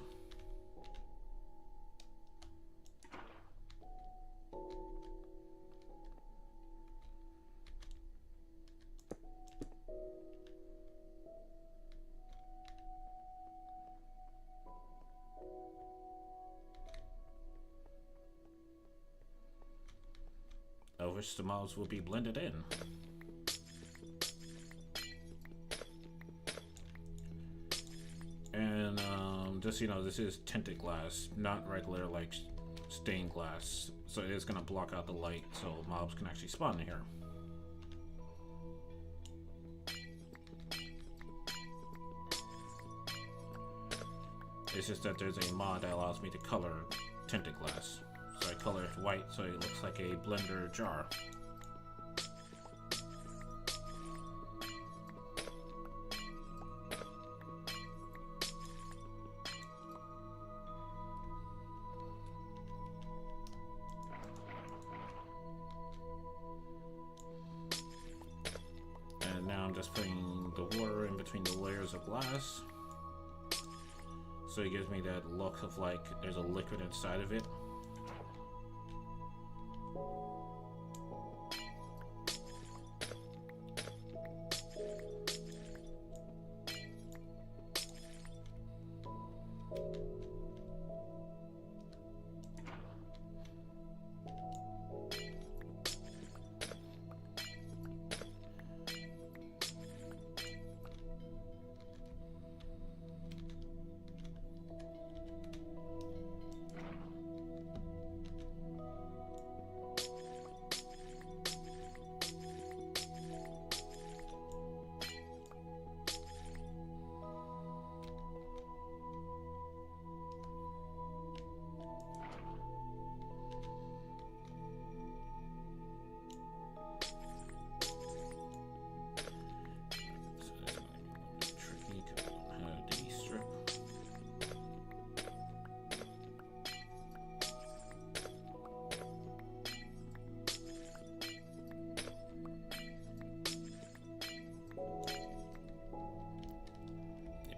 Of which the mobs will be blended in. And just so you know, this is tinted glass, not regular like stained glass, so it is going to block out the light so mobs can actually spawn in here. It's just that there's a mod that allows me to color tinted glass. So I color it white so it looks like a blender jar. And now I'm just putting the water in between the layers of glass. So it gives me that look of like there's a liquid inside of it.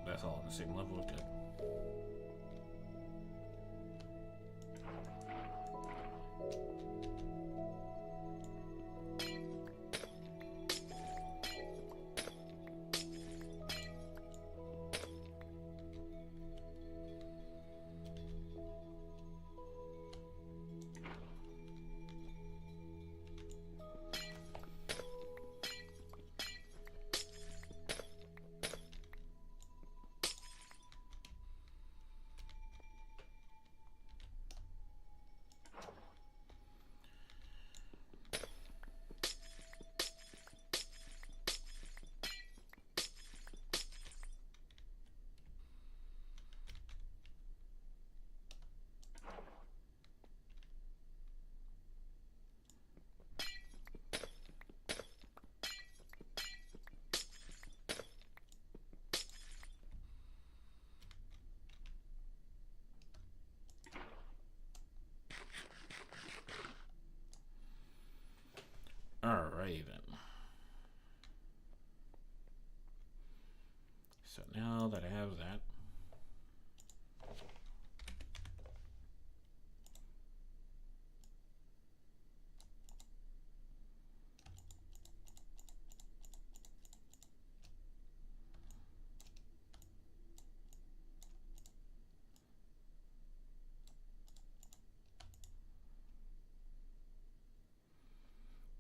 That's all on the same level. Good. Alrighty then. So now that I have that,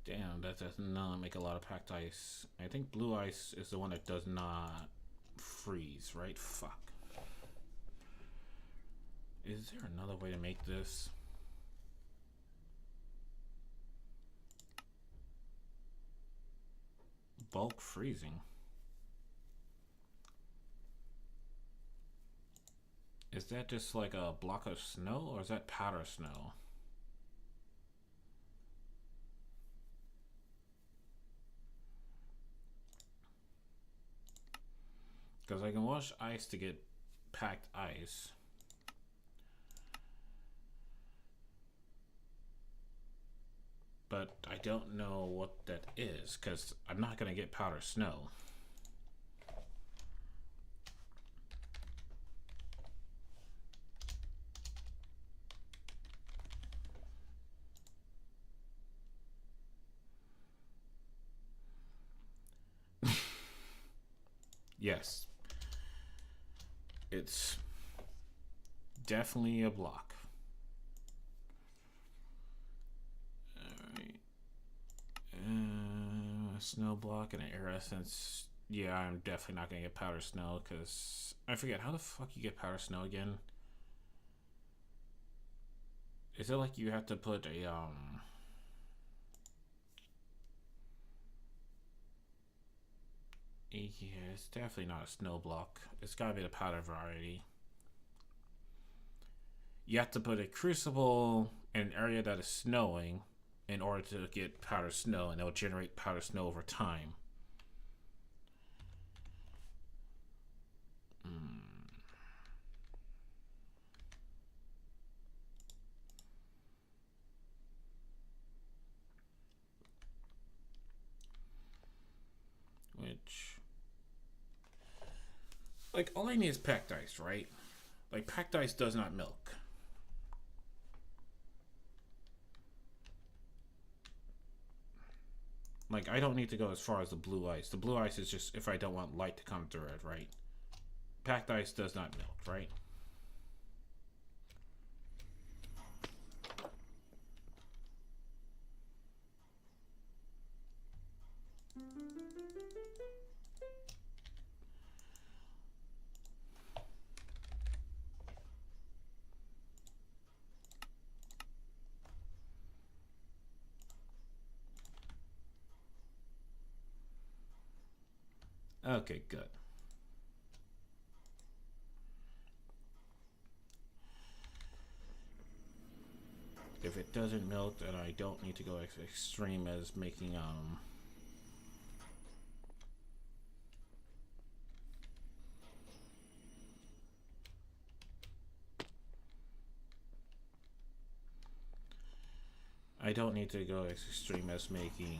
damn, that does not make a lot of packed ice. I think blue ice is the one that does not freeze, right? Fuck. Is there another way to make this? Bulk freezing. Is that just like a block of snow, or is that powder snow? Because I can wash ice to get packed ice. But I don't know what that is, because I'm not going to get powder snow. Yes. It's definitely a block. Alright. Snow block and an air essence. Yeah, I'm definitely not gonna get powder snow because I forget how the fuck you get powder snow again. Is it like you have to put a yeah, it's definitely not a snow block. It's gotta be the powder variety. You have to put a crucible in an area that is snowing in order to get powder snow, and it will generate powder snow over time. Which, like, all I need is packed ice, right? Like, packed ice does not milk. Like, I don't need to go as far as the blue ice. The blue ice is just if I don't want light to come through it, right? Packed ice does not milk, right? Okay, good. If it doesn't melt, then I don't need to go as extreme as making I don't need to go as extreme as making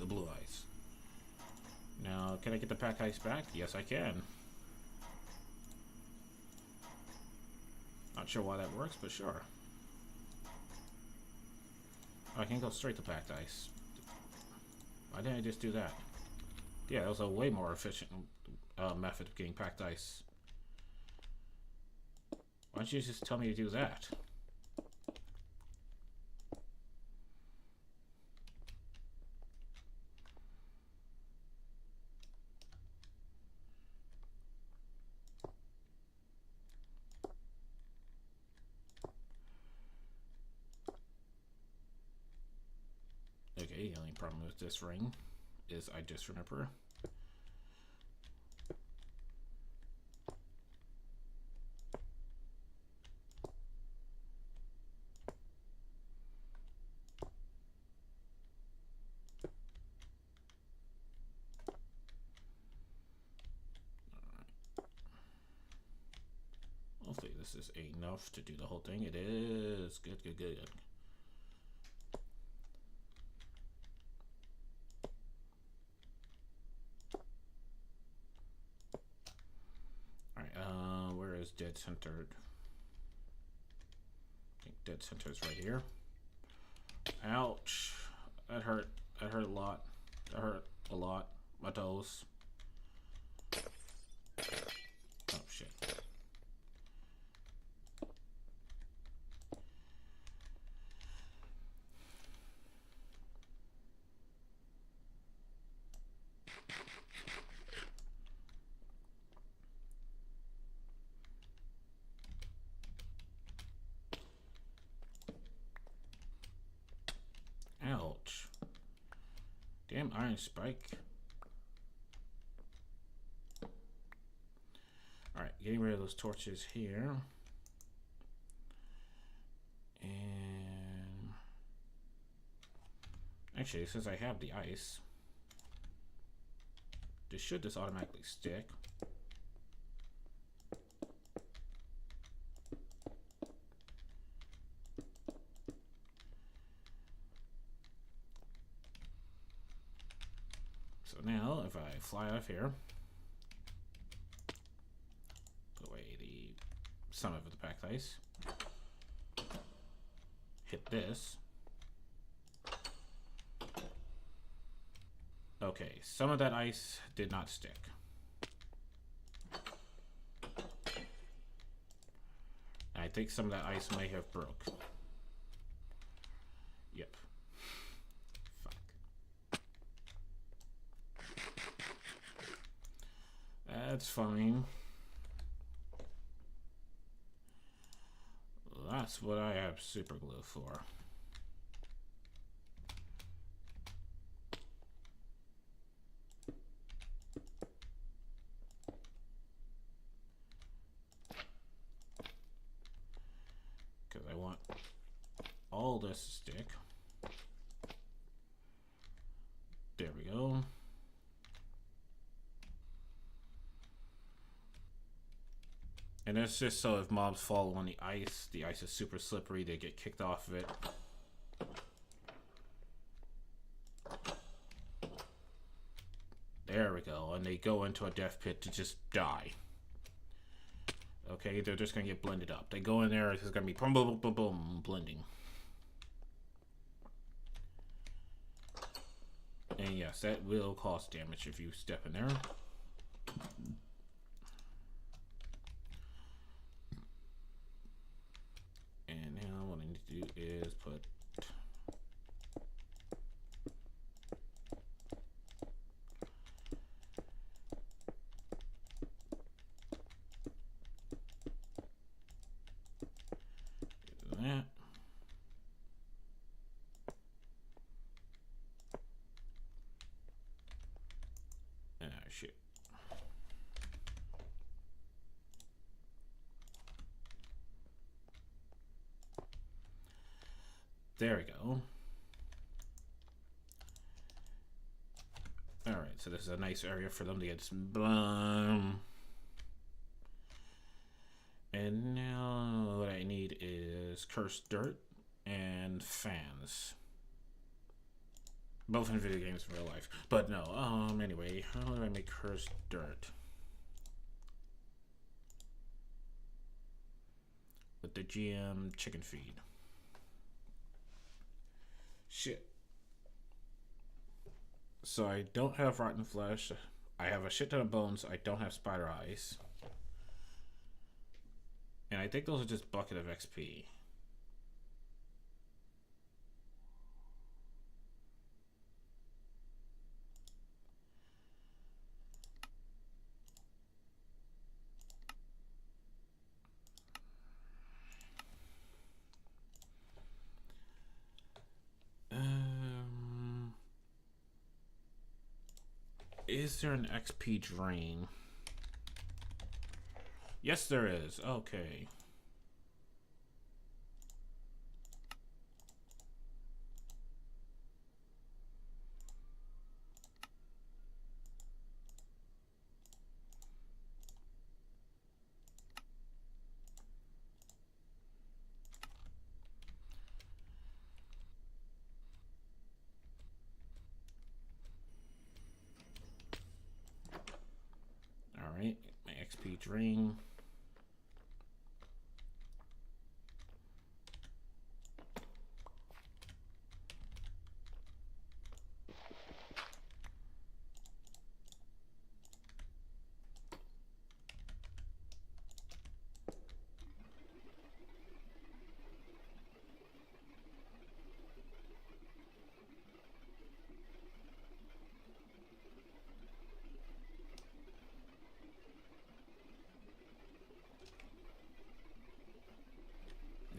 the blue ice. Now, can I get the pack ice back? Yes, I can. Not sure why that works, but sure. Oh, I can go straight to packed ice. Why didn't I just do that? Yeah, that was a way more efficient method of getting packed ice. Why don't you just tell me to do that? Okay, the only problem with this ring is I just remember. Hopefully this is enough to do the whole thing. It is. Good, good, good. Alright, where is dead centered? I think dead center is right here. Ouch. That hurt. That hurt a lot. That hurt a lot. My toes. Oh, shit. Ouch. Damn iron spike. Alright, getting rid of those torches here. And actually, since I have the ice, should this automatically stick? So now, if I fly off here, put away some of the packed ice, hit this. Okay, some of that ice did not stick. I think some of that ice may have broke. Yep. Fuck. That's fine. That's what I have super glue for. ballista stick. There we go. And it's just so if mobs fall on the ice is super slippery, they get kicked off of it. There we go, and they go into a death pit to just die. Okay, they're just gonna get blended up. They go in there, it's gonna be boom, boom, boom, boom, boom, blending. And yes, that will cause damage if you step in there. And now what I need to do is put that. Ah, shit. There we go. Alright, so this is a nice area for them to get some blum. And now what I need is cursed dirt and fans. Both in video games in real life. But no, anyway, how do I make cursed dirt? With the GM chicken feed. Shit. So I don't have rotten flesh. I have a shit ton of bones. I don't have spider eyes. And I think those are just bucket of XP. Is there an XP drain? Yes, there is. Okay. Alright, my XP drain.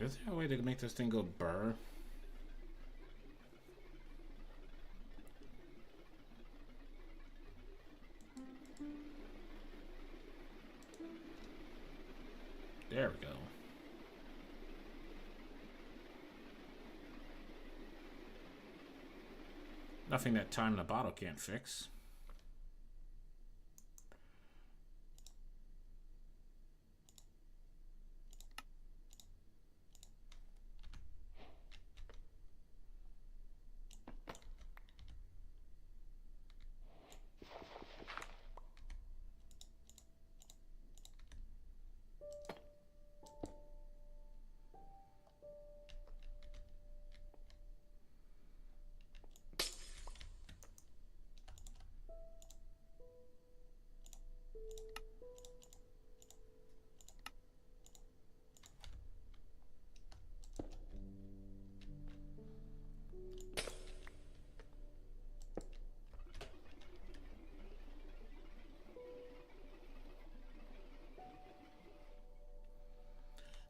Is there a way to make this thing go burr? There we go. Nothing that time in the bottle can't fix.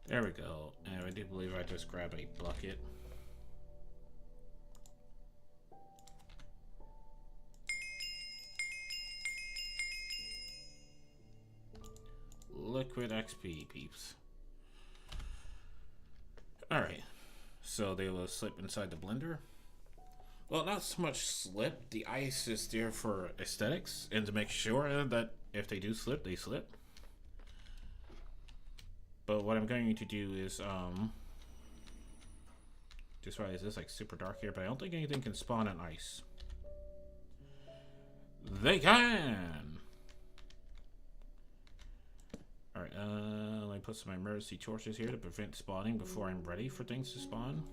There we go. And I do believe I just grabbed a bucket. Liquid XP, peeps. Alright. so they will slip inside the blender. Well, not so much slip. The ice is there for aesthetics and to make sure that if they do slip, they slip. But what I'm going to do is, just realize this like super dark here, but I don't think anything can spawn on ice. They can! Alright, let me put some emergency torches here to prevent spawning before I'm ready for things to spawn.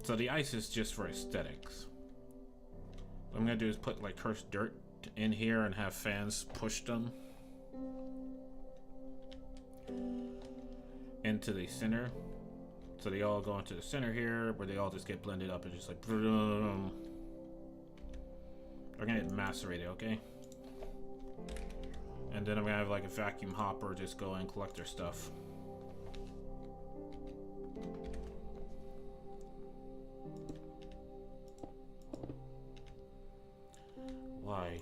So the ice is just for aesthetics. What I'm gonna do is put like cursed dirt in here and have fans push them into the center. So they all go into the center here, where they all just get blended up and just like boom. They're gonna get macerated, okay? And then I'm gonna have like a vacuum hopper just go and collect their stuff. Why?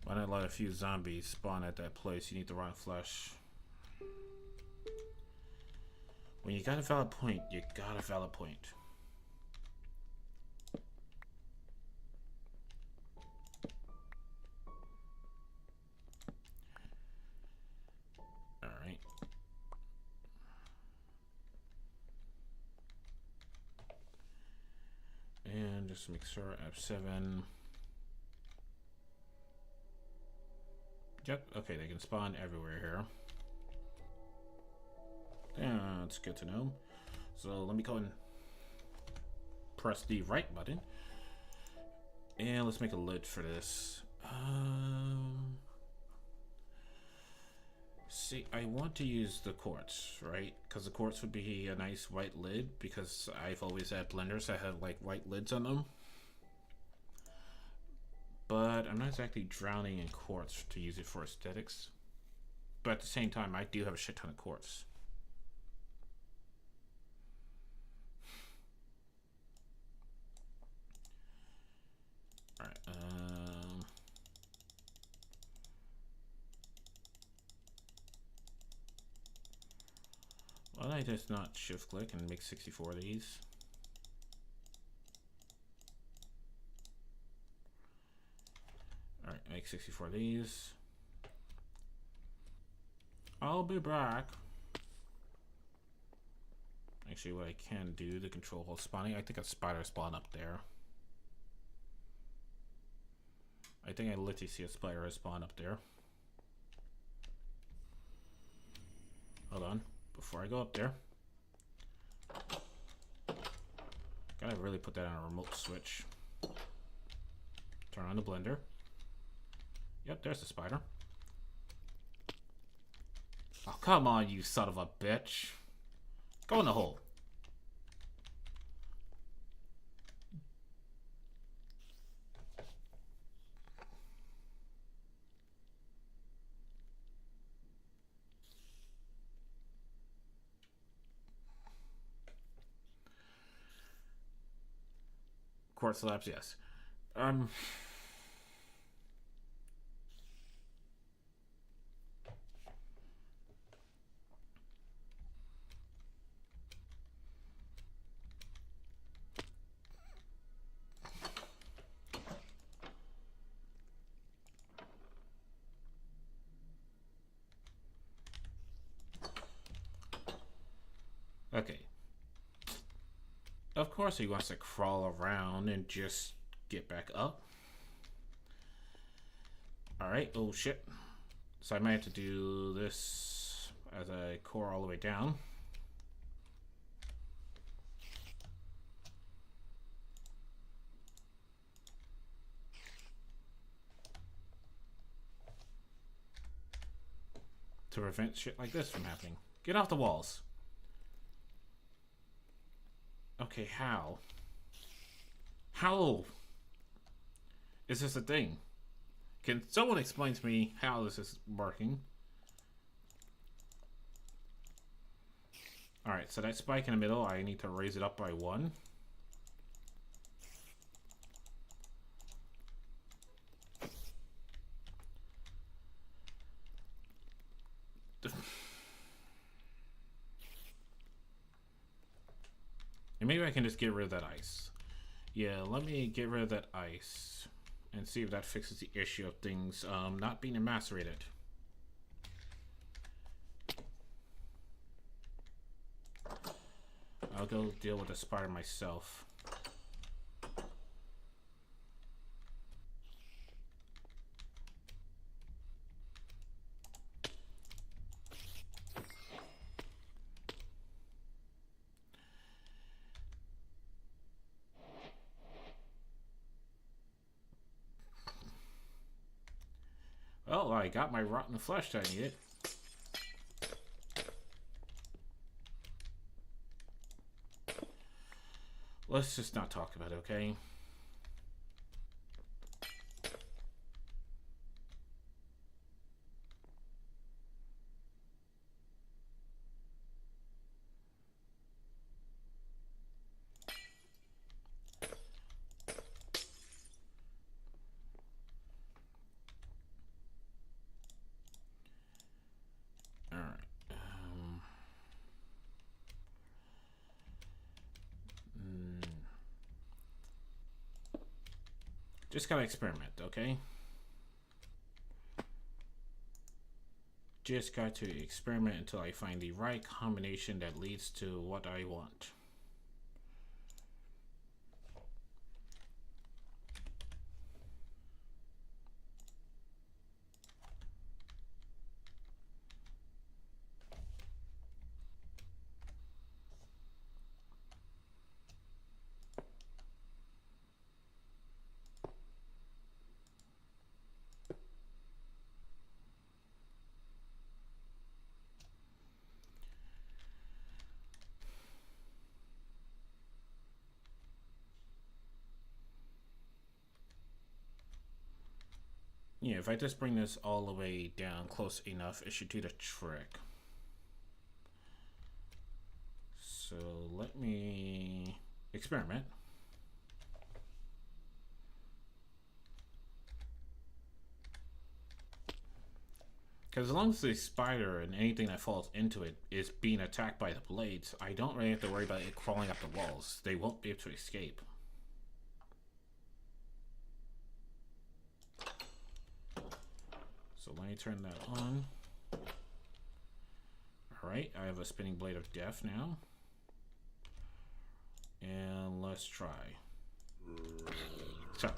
Why not let a few zombies spawn at that place? You need the rotten flesh. When you got a valid point, you got a valid point. Alright. And just make sure F7. Yep, okay, they can spawn everywhere here. Yeah, that's good to know. So let me go and press the right button. And let's make a lid for this. See, I want to use the quartz, right? Because the quartz would be a nice white lid, because I've always had blenders that have like white lids on them. But I'm not exactly drowning in quartz to use it for aesthetics. But at the same time, I do have a shit ton of quartz. Alright, why don't I just not shift click and make 64 of these? Alright, make 64 of these. I'll be back. Actually, what I can do to control whole spawning, I think a spider spawned up there. I think I literally see a spider spawn up there. Hold on, before I go up there. Gotta really put that on a remote switch. Turn on the blender. Yep, there's the spider. Oh, come on, you son of a bitch. Go in the hole. Quartz slabs, yes. Okay. Of course he wants to crawl around and just get back up. Alright, oh shit. So I might have to do this as I core all the way down. To prevent shit like this from happening. Get off the walls. Okay, how? How is this a thing? Can someone explain to me how this is working? Alright, so that spike in the middle, I need to raise it up by 1. And maybe I can just get rid of that ice. Yeah, let me get rid of that ice and see if that fixes the issue of things not being macerated. I'll go deal with the spider myself. Well, I got my rotten flesh that I needed. Let's just not talk about it, okay? Just gotta experiment, okay? Just got to experiment until I find the right combination that leads to what I want. Yeah, if I just bring this all the way down close enough, it should do the trick. So let me experiment. Because as long as the spider and anything that falls into it is being attacked by the blades, I don't really have to worry about it crawling up the walls. They won't be able to escape. So let me turn that on. Alright, I have a spinning blade of death now. And let's try. So.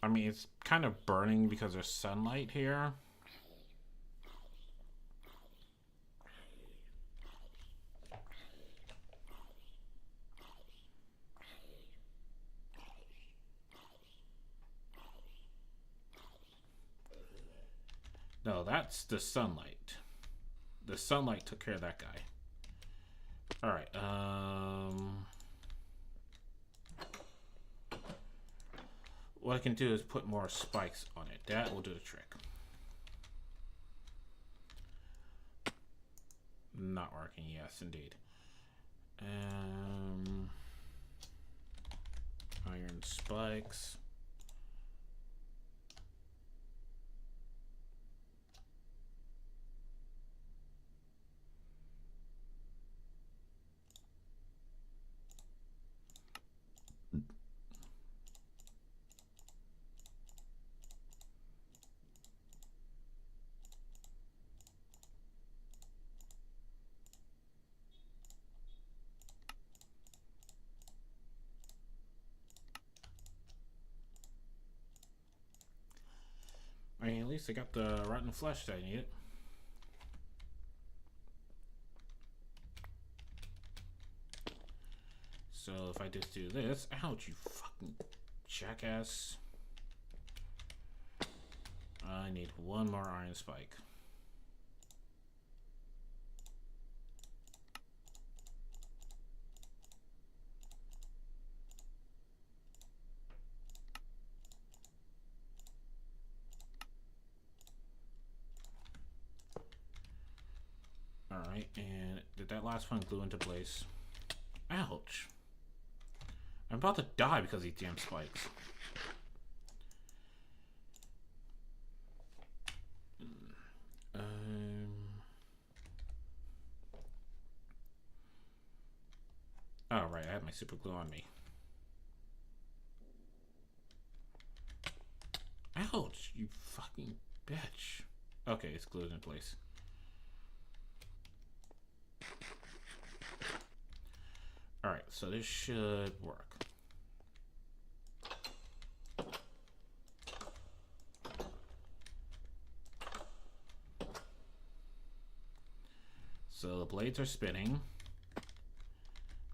I mean, it's kind of burning because there's sunlight here. No, that's the sunlight. The sunlight took care of that guy. Alright, what I can do is put more spikes on it. That will do the trick. Not working, yes, indeed. Iron spikes. I mean, at least I got the rotten flesh that I needed. So if I just do this, ouch, you fucking jackass. I need one more iron spike. Alright, and did that last one glue into place? Ouch. I'm about to die because of these damn spikes. Oh, right, I have my super glue on me. Ouch, you fucking bitch. Okay, it's glued in place. Alright, so this should work. So the blades are spinning.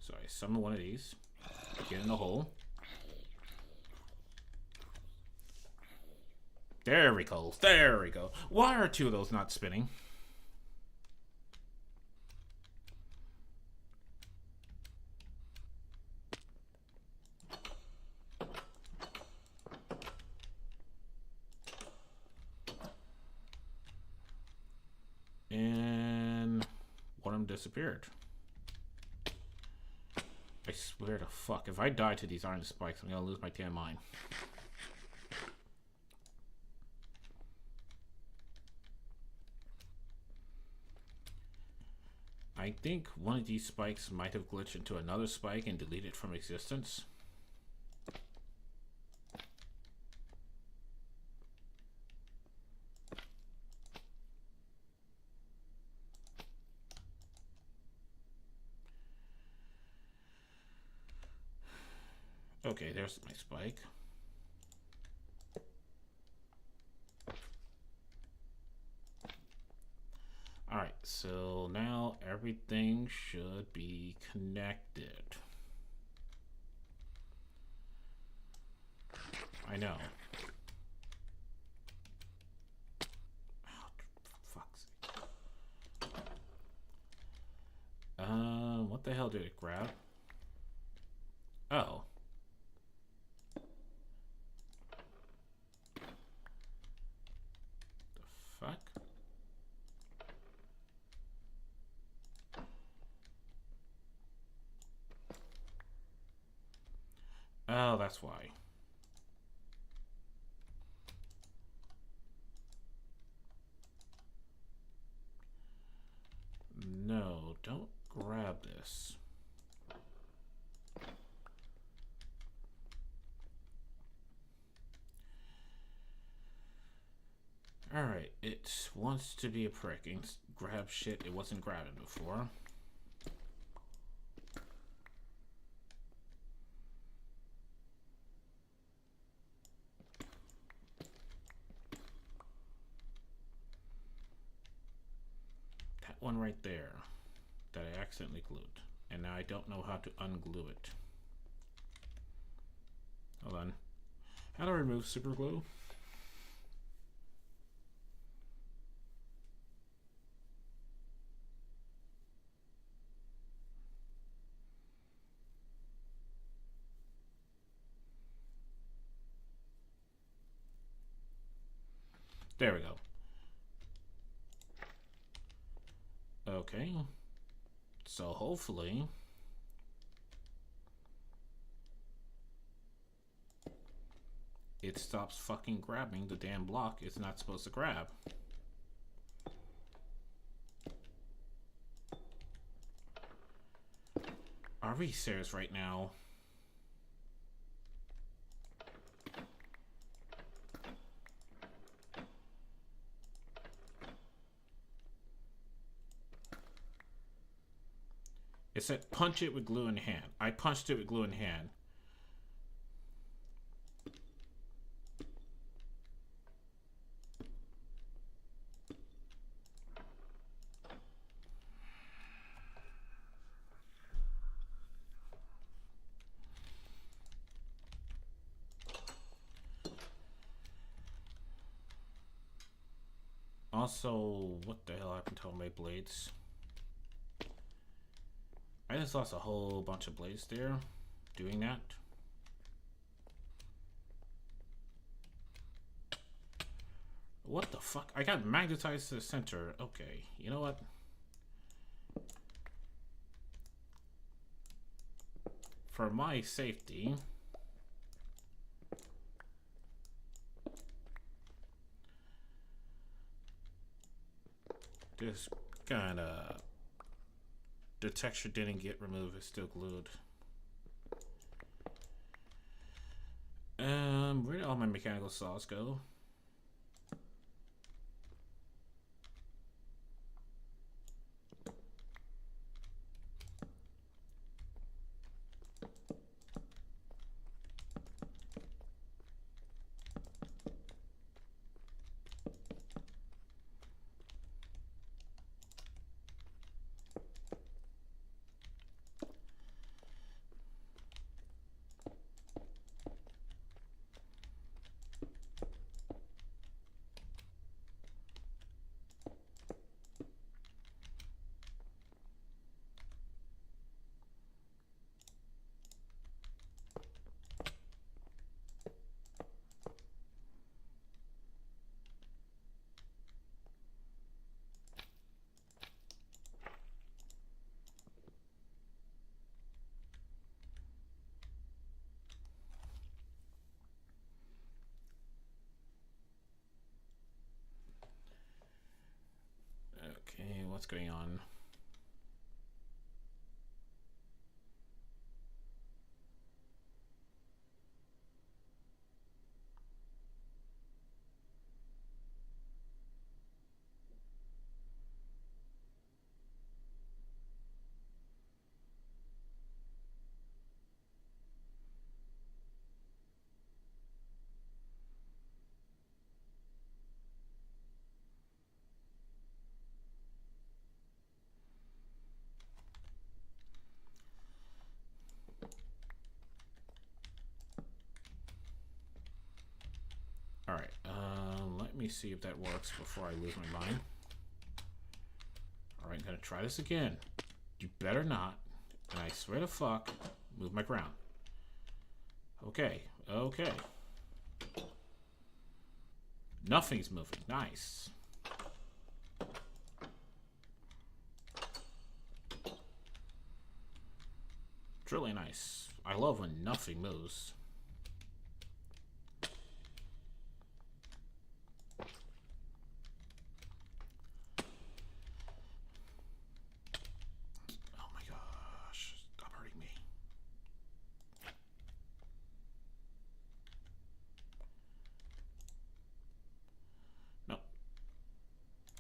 So I summon one of these. Get in the hole. There we go. There we go. Why are two of those not spinning? And one of them disappeared. I swear to fuck, if I die to these iron spikes, I'm gonna lose my damn mind. I think one of these spikes might have glitched into another spike and deleted it from existence. Okay, there's my spike. Alright, so now everything should be connected. I know. Oh, for fuck's sake. What the hell did it grab? Oh. The fuck? Oh, that's why. No, don't grab this. Alright, it wants to be a prick and grab shit it wasn't grabbing before. That one right there that I accidentally glued. And now I don't know how to unglue it. Hold on. How do I remove super glue? There we go. Okay. So hopefully it stops fucking grabbing the damn block it's not supposed to grab. Are we serious right now? It said punch it with glue in hand. I punched it with glue in hand. Also, what the hell happened to all my blades? I just lost a whole bunch of blades there doing that. What the fuck? I got magnetized to the center. Okay, you know what? for my safety, this kind of, the texture didn't get removed, it's still glued. Where did all my mechanical saws go? Okay, what's going on? Alright, let me see if that works before I lose my mind. Alright, I'm gonna try this again. You better not, and I swear to fuck, move my crown. Okay, okay. Nothing's moving, nice. It's really nice. I love when nothing moves.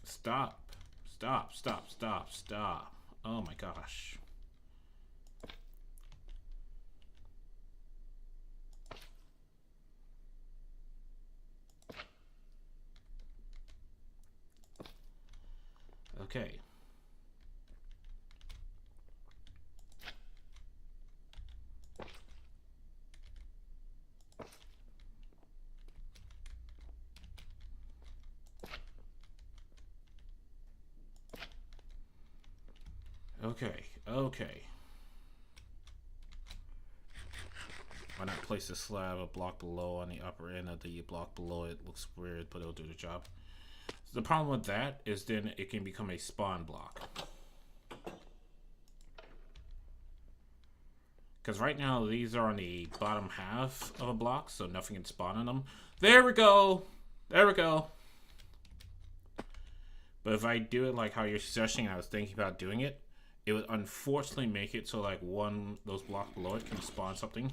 Stop. Stop, stop, stop, stop. Oh my gosh. Okay. Okay, okay. Why not place the slab a block below on the upper end of the block below it? Looks weird, but it'll do the job. So the problem with that is then it can become a spawn block. Because right now these are on the bottom half of a block, so nothing can spawn on them. There we go! There we go! But if I do it like how you're suggesting, and I was thinking about doing it, it would unfortunately make it so like those blocks below it can spawn something.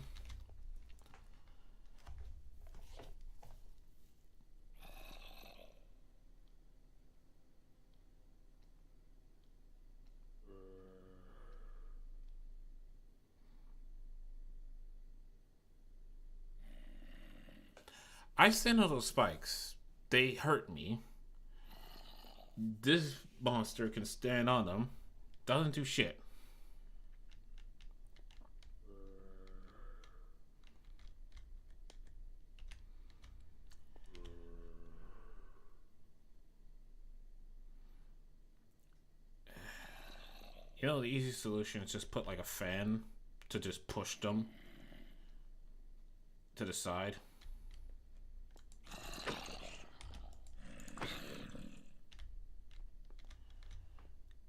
I stand on those spikes. They hurt me. This monster can stand on them. Doesn't do shit. You know, the easy solution is just put like a fan to just push them to the side.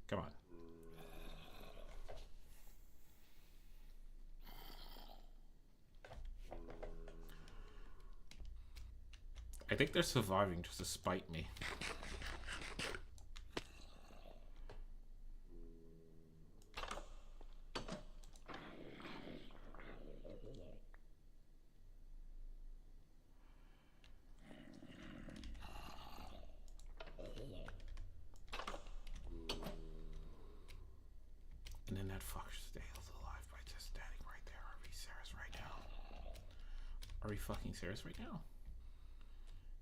Come on. I think they're surviving just to spite me. And then that fucker stays alive by just standing right there. Are we serious right now? Are we fucking serious right now?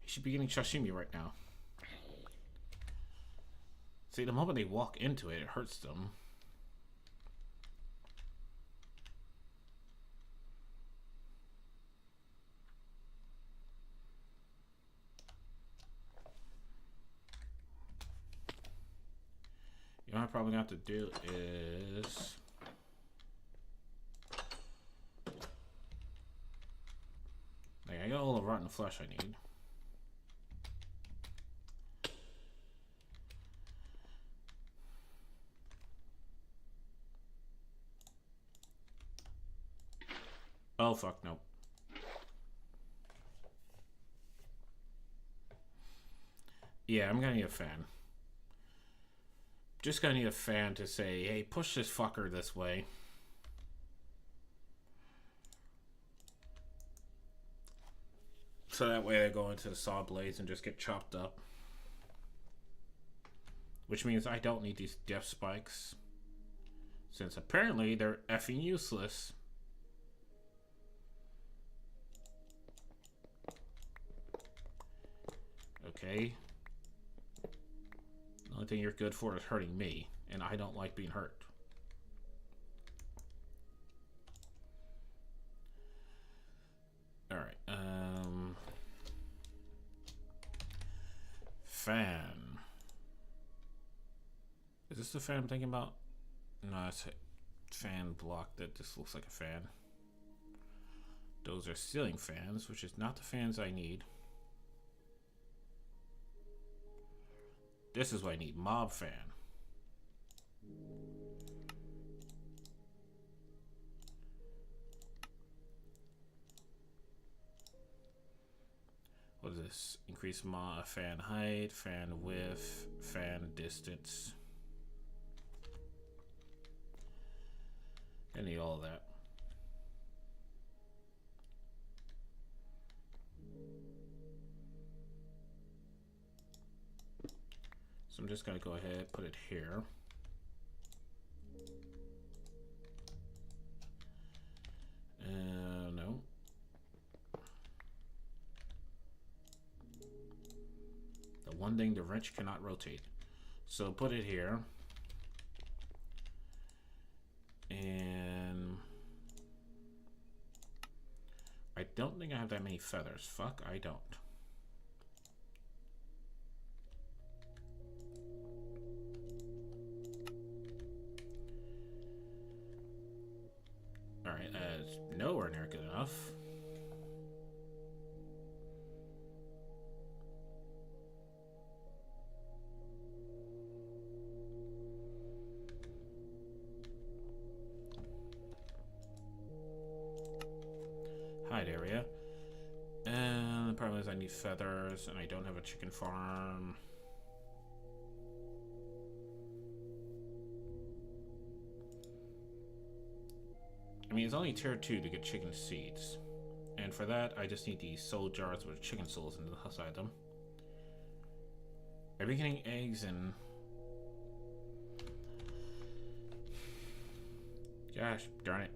He should be getting sashimi right now. See, the moment they walk into it, it hurts them. You know what I'm probably gonna have to do is... Like, I got all the rotten flesh I need. Oh fuck, no. Yeah, I'm gonna need a fan. Just gonna need a fan to say, hey, push this fucker this way. So that way I go into the saw blades and just get chopped up. Which means I don't need these death spikes. Since apparently they're effing useless. Okay. The only thing you're good for is hurting me. And I don't like being hurt. Alright, fan. Is this the fan I'm thinking about? No, it's a fan block that just looks like a fan. Those are ceiling fans, which is not the fans I need. This is what I need, mob fan. What is this? Increase fan height, fan width, fan distance. I need all of that. So I'm just gonna go ahead, put it here. No. The one thing the wrench cannot rotate. So put it here. And I don't think I have that many feathers. Fuck, I don't. Alright, that's nowhere near good enough. Hide area. And the problem is I need feathers and I don't have a chicken farm. I mean, it's only tier 2 to get chicken seeds. And for that, I just need these soul jars with chicken souls inside them. I've been getting eggs and... Gosh, darn it.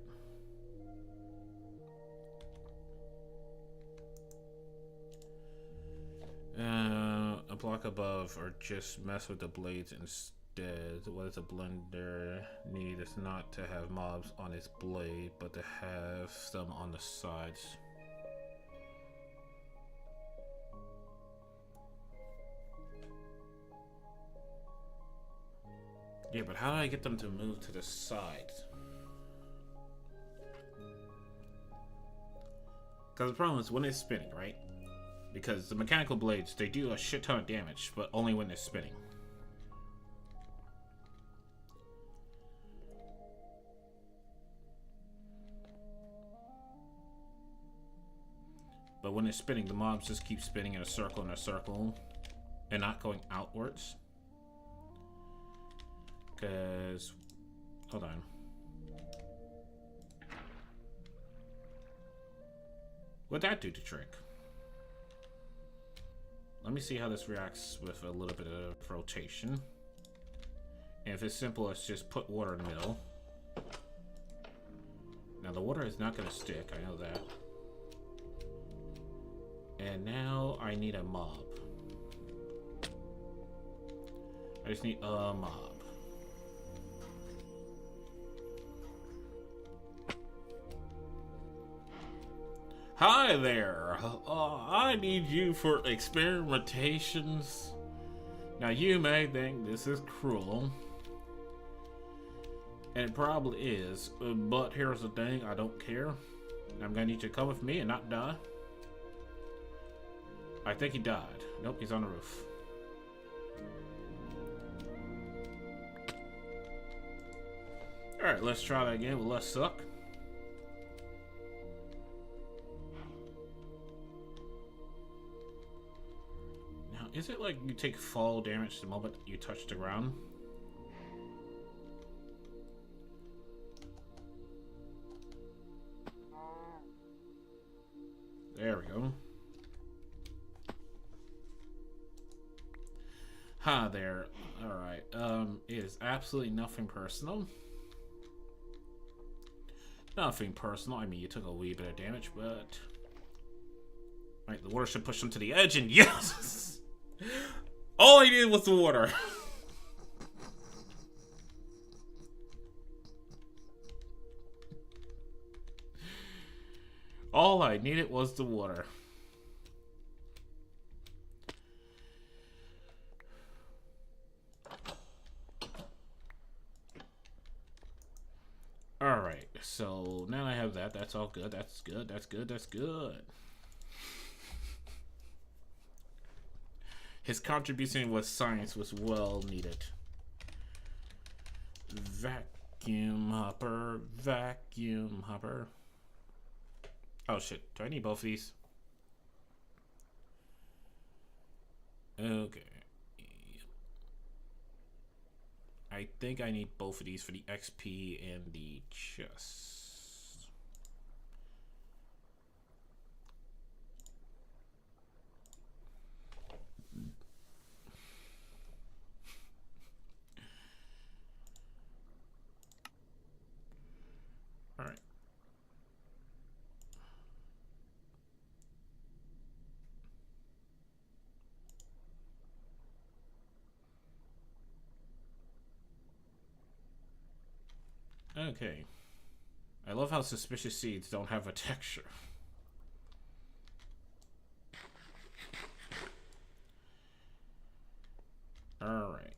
A block above, or just mess with the blades instead. What does a blender need? It's not to have mobs on its blade, but to have some on the sides. Yeah, but how do I get them to move to the sides? Because the problem is when it's spinning, right? Because the mechanical blades, they do a shit ton of damage, but only when they're spinning. But when it's spinning, the mobs just keep spinning in a circle and not going outwards. Because, hold on. What'd that do to trick? Let me see how this reacts with a little bit of rotation. And if it's simple, let's just put water in the middle. Now the water is not going to stick, I know that. And now I need a mob. I just need a mob. Hi there! I need you for experimentations. Now you may think this is cruel. And it probably is. But here's the thing, I don't care. I'm gonna need you to come with me and not die. I think he died. Nope, he's on the roof. Alright, let's try that again with less suck. Now, is it like you take fall damage the moment you touch the ground? There we go. Hi there. Alright, it is absolutely nothing personal. Nothing personal. I mean, you took a wee bit of damage, but... Right, the water should push them to the edge, and yes! All I needed was the water. All I needed was the water. Alright, so now I have that. That's all good. That's good. That's good. That's good. His contribution with science was well needed. Vacuum hopper. Vacuum hopper. Oh shit. Do I need both of these? Okay. I think I need both of these for the XP and the chest. All right. Okay. I love how suspicious seeds don't have a texture. Alright.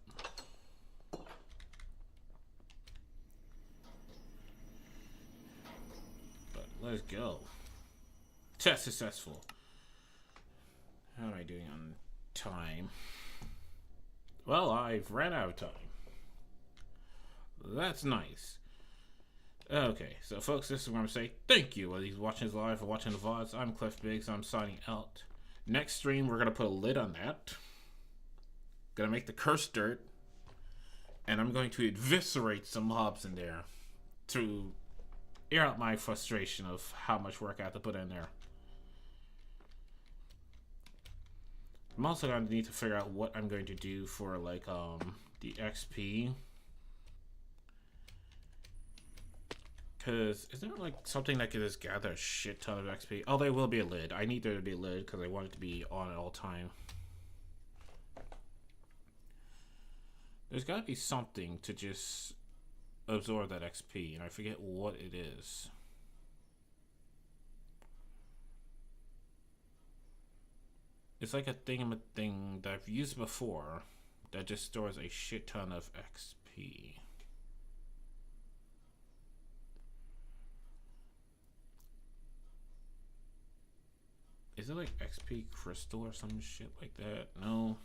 But let's go. Test successful. How am I doing on time? Well, I've ran out of time. That's nice. Okay, so folks, this is what I'm going to say. Thank you, whether you're watching this live or watching the VODs. I'm Cliff Biggs. I'm signing out. Next stream, we're going to put a lid on that. Going to make the cursed dirt. And I'm going to eviscerate some mobs in there to air out my frustration of how much work I have to put in there. I'm also going to need to figure out what I'm going to do for, like, the XP. Because isn't there like something that could just gather a shit ton of XP? Oh, there will be a lid. I need there to be a lid because I want it to be on at all time. There's got to be something to just absorb that XP, and I forget what it is. It's like a thing that I've used before that just stores a shit ton of XP. Is it like XP crystal or some shit like that? No.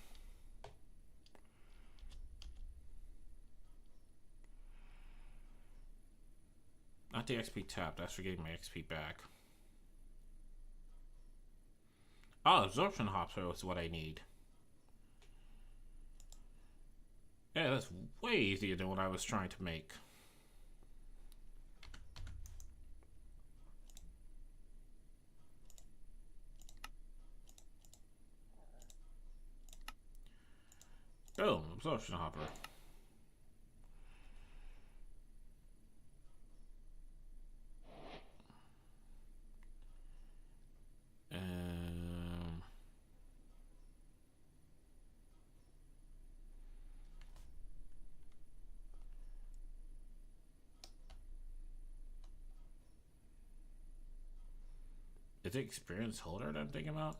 Not the XP tap, that's for getting my XP back. Oh, absorption hopper is what I need. Yeah, that's way easier than what I was trying to make. Boom, absorption hopper. Is it experience holder that I'm thinking about?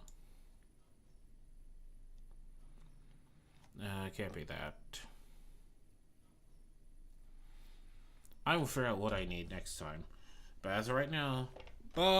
It can't be that. I will figure out what I need next time. But as of right now, bye!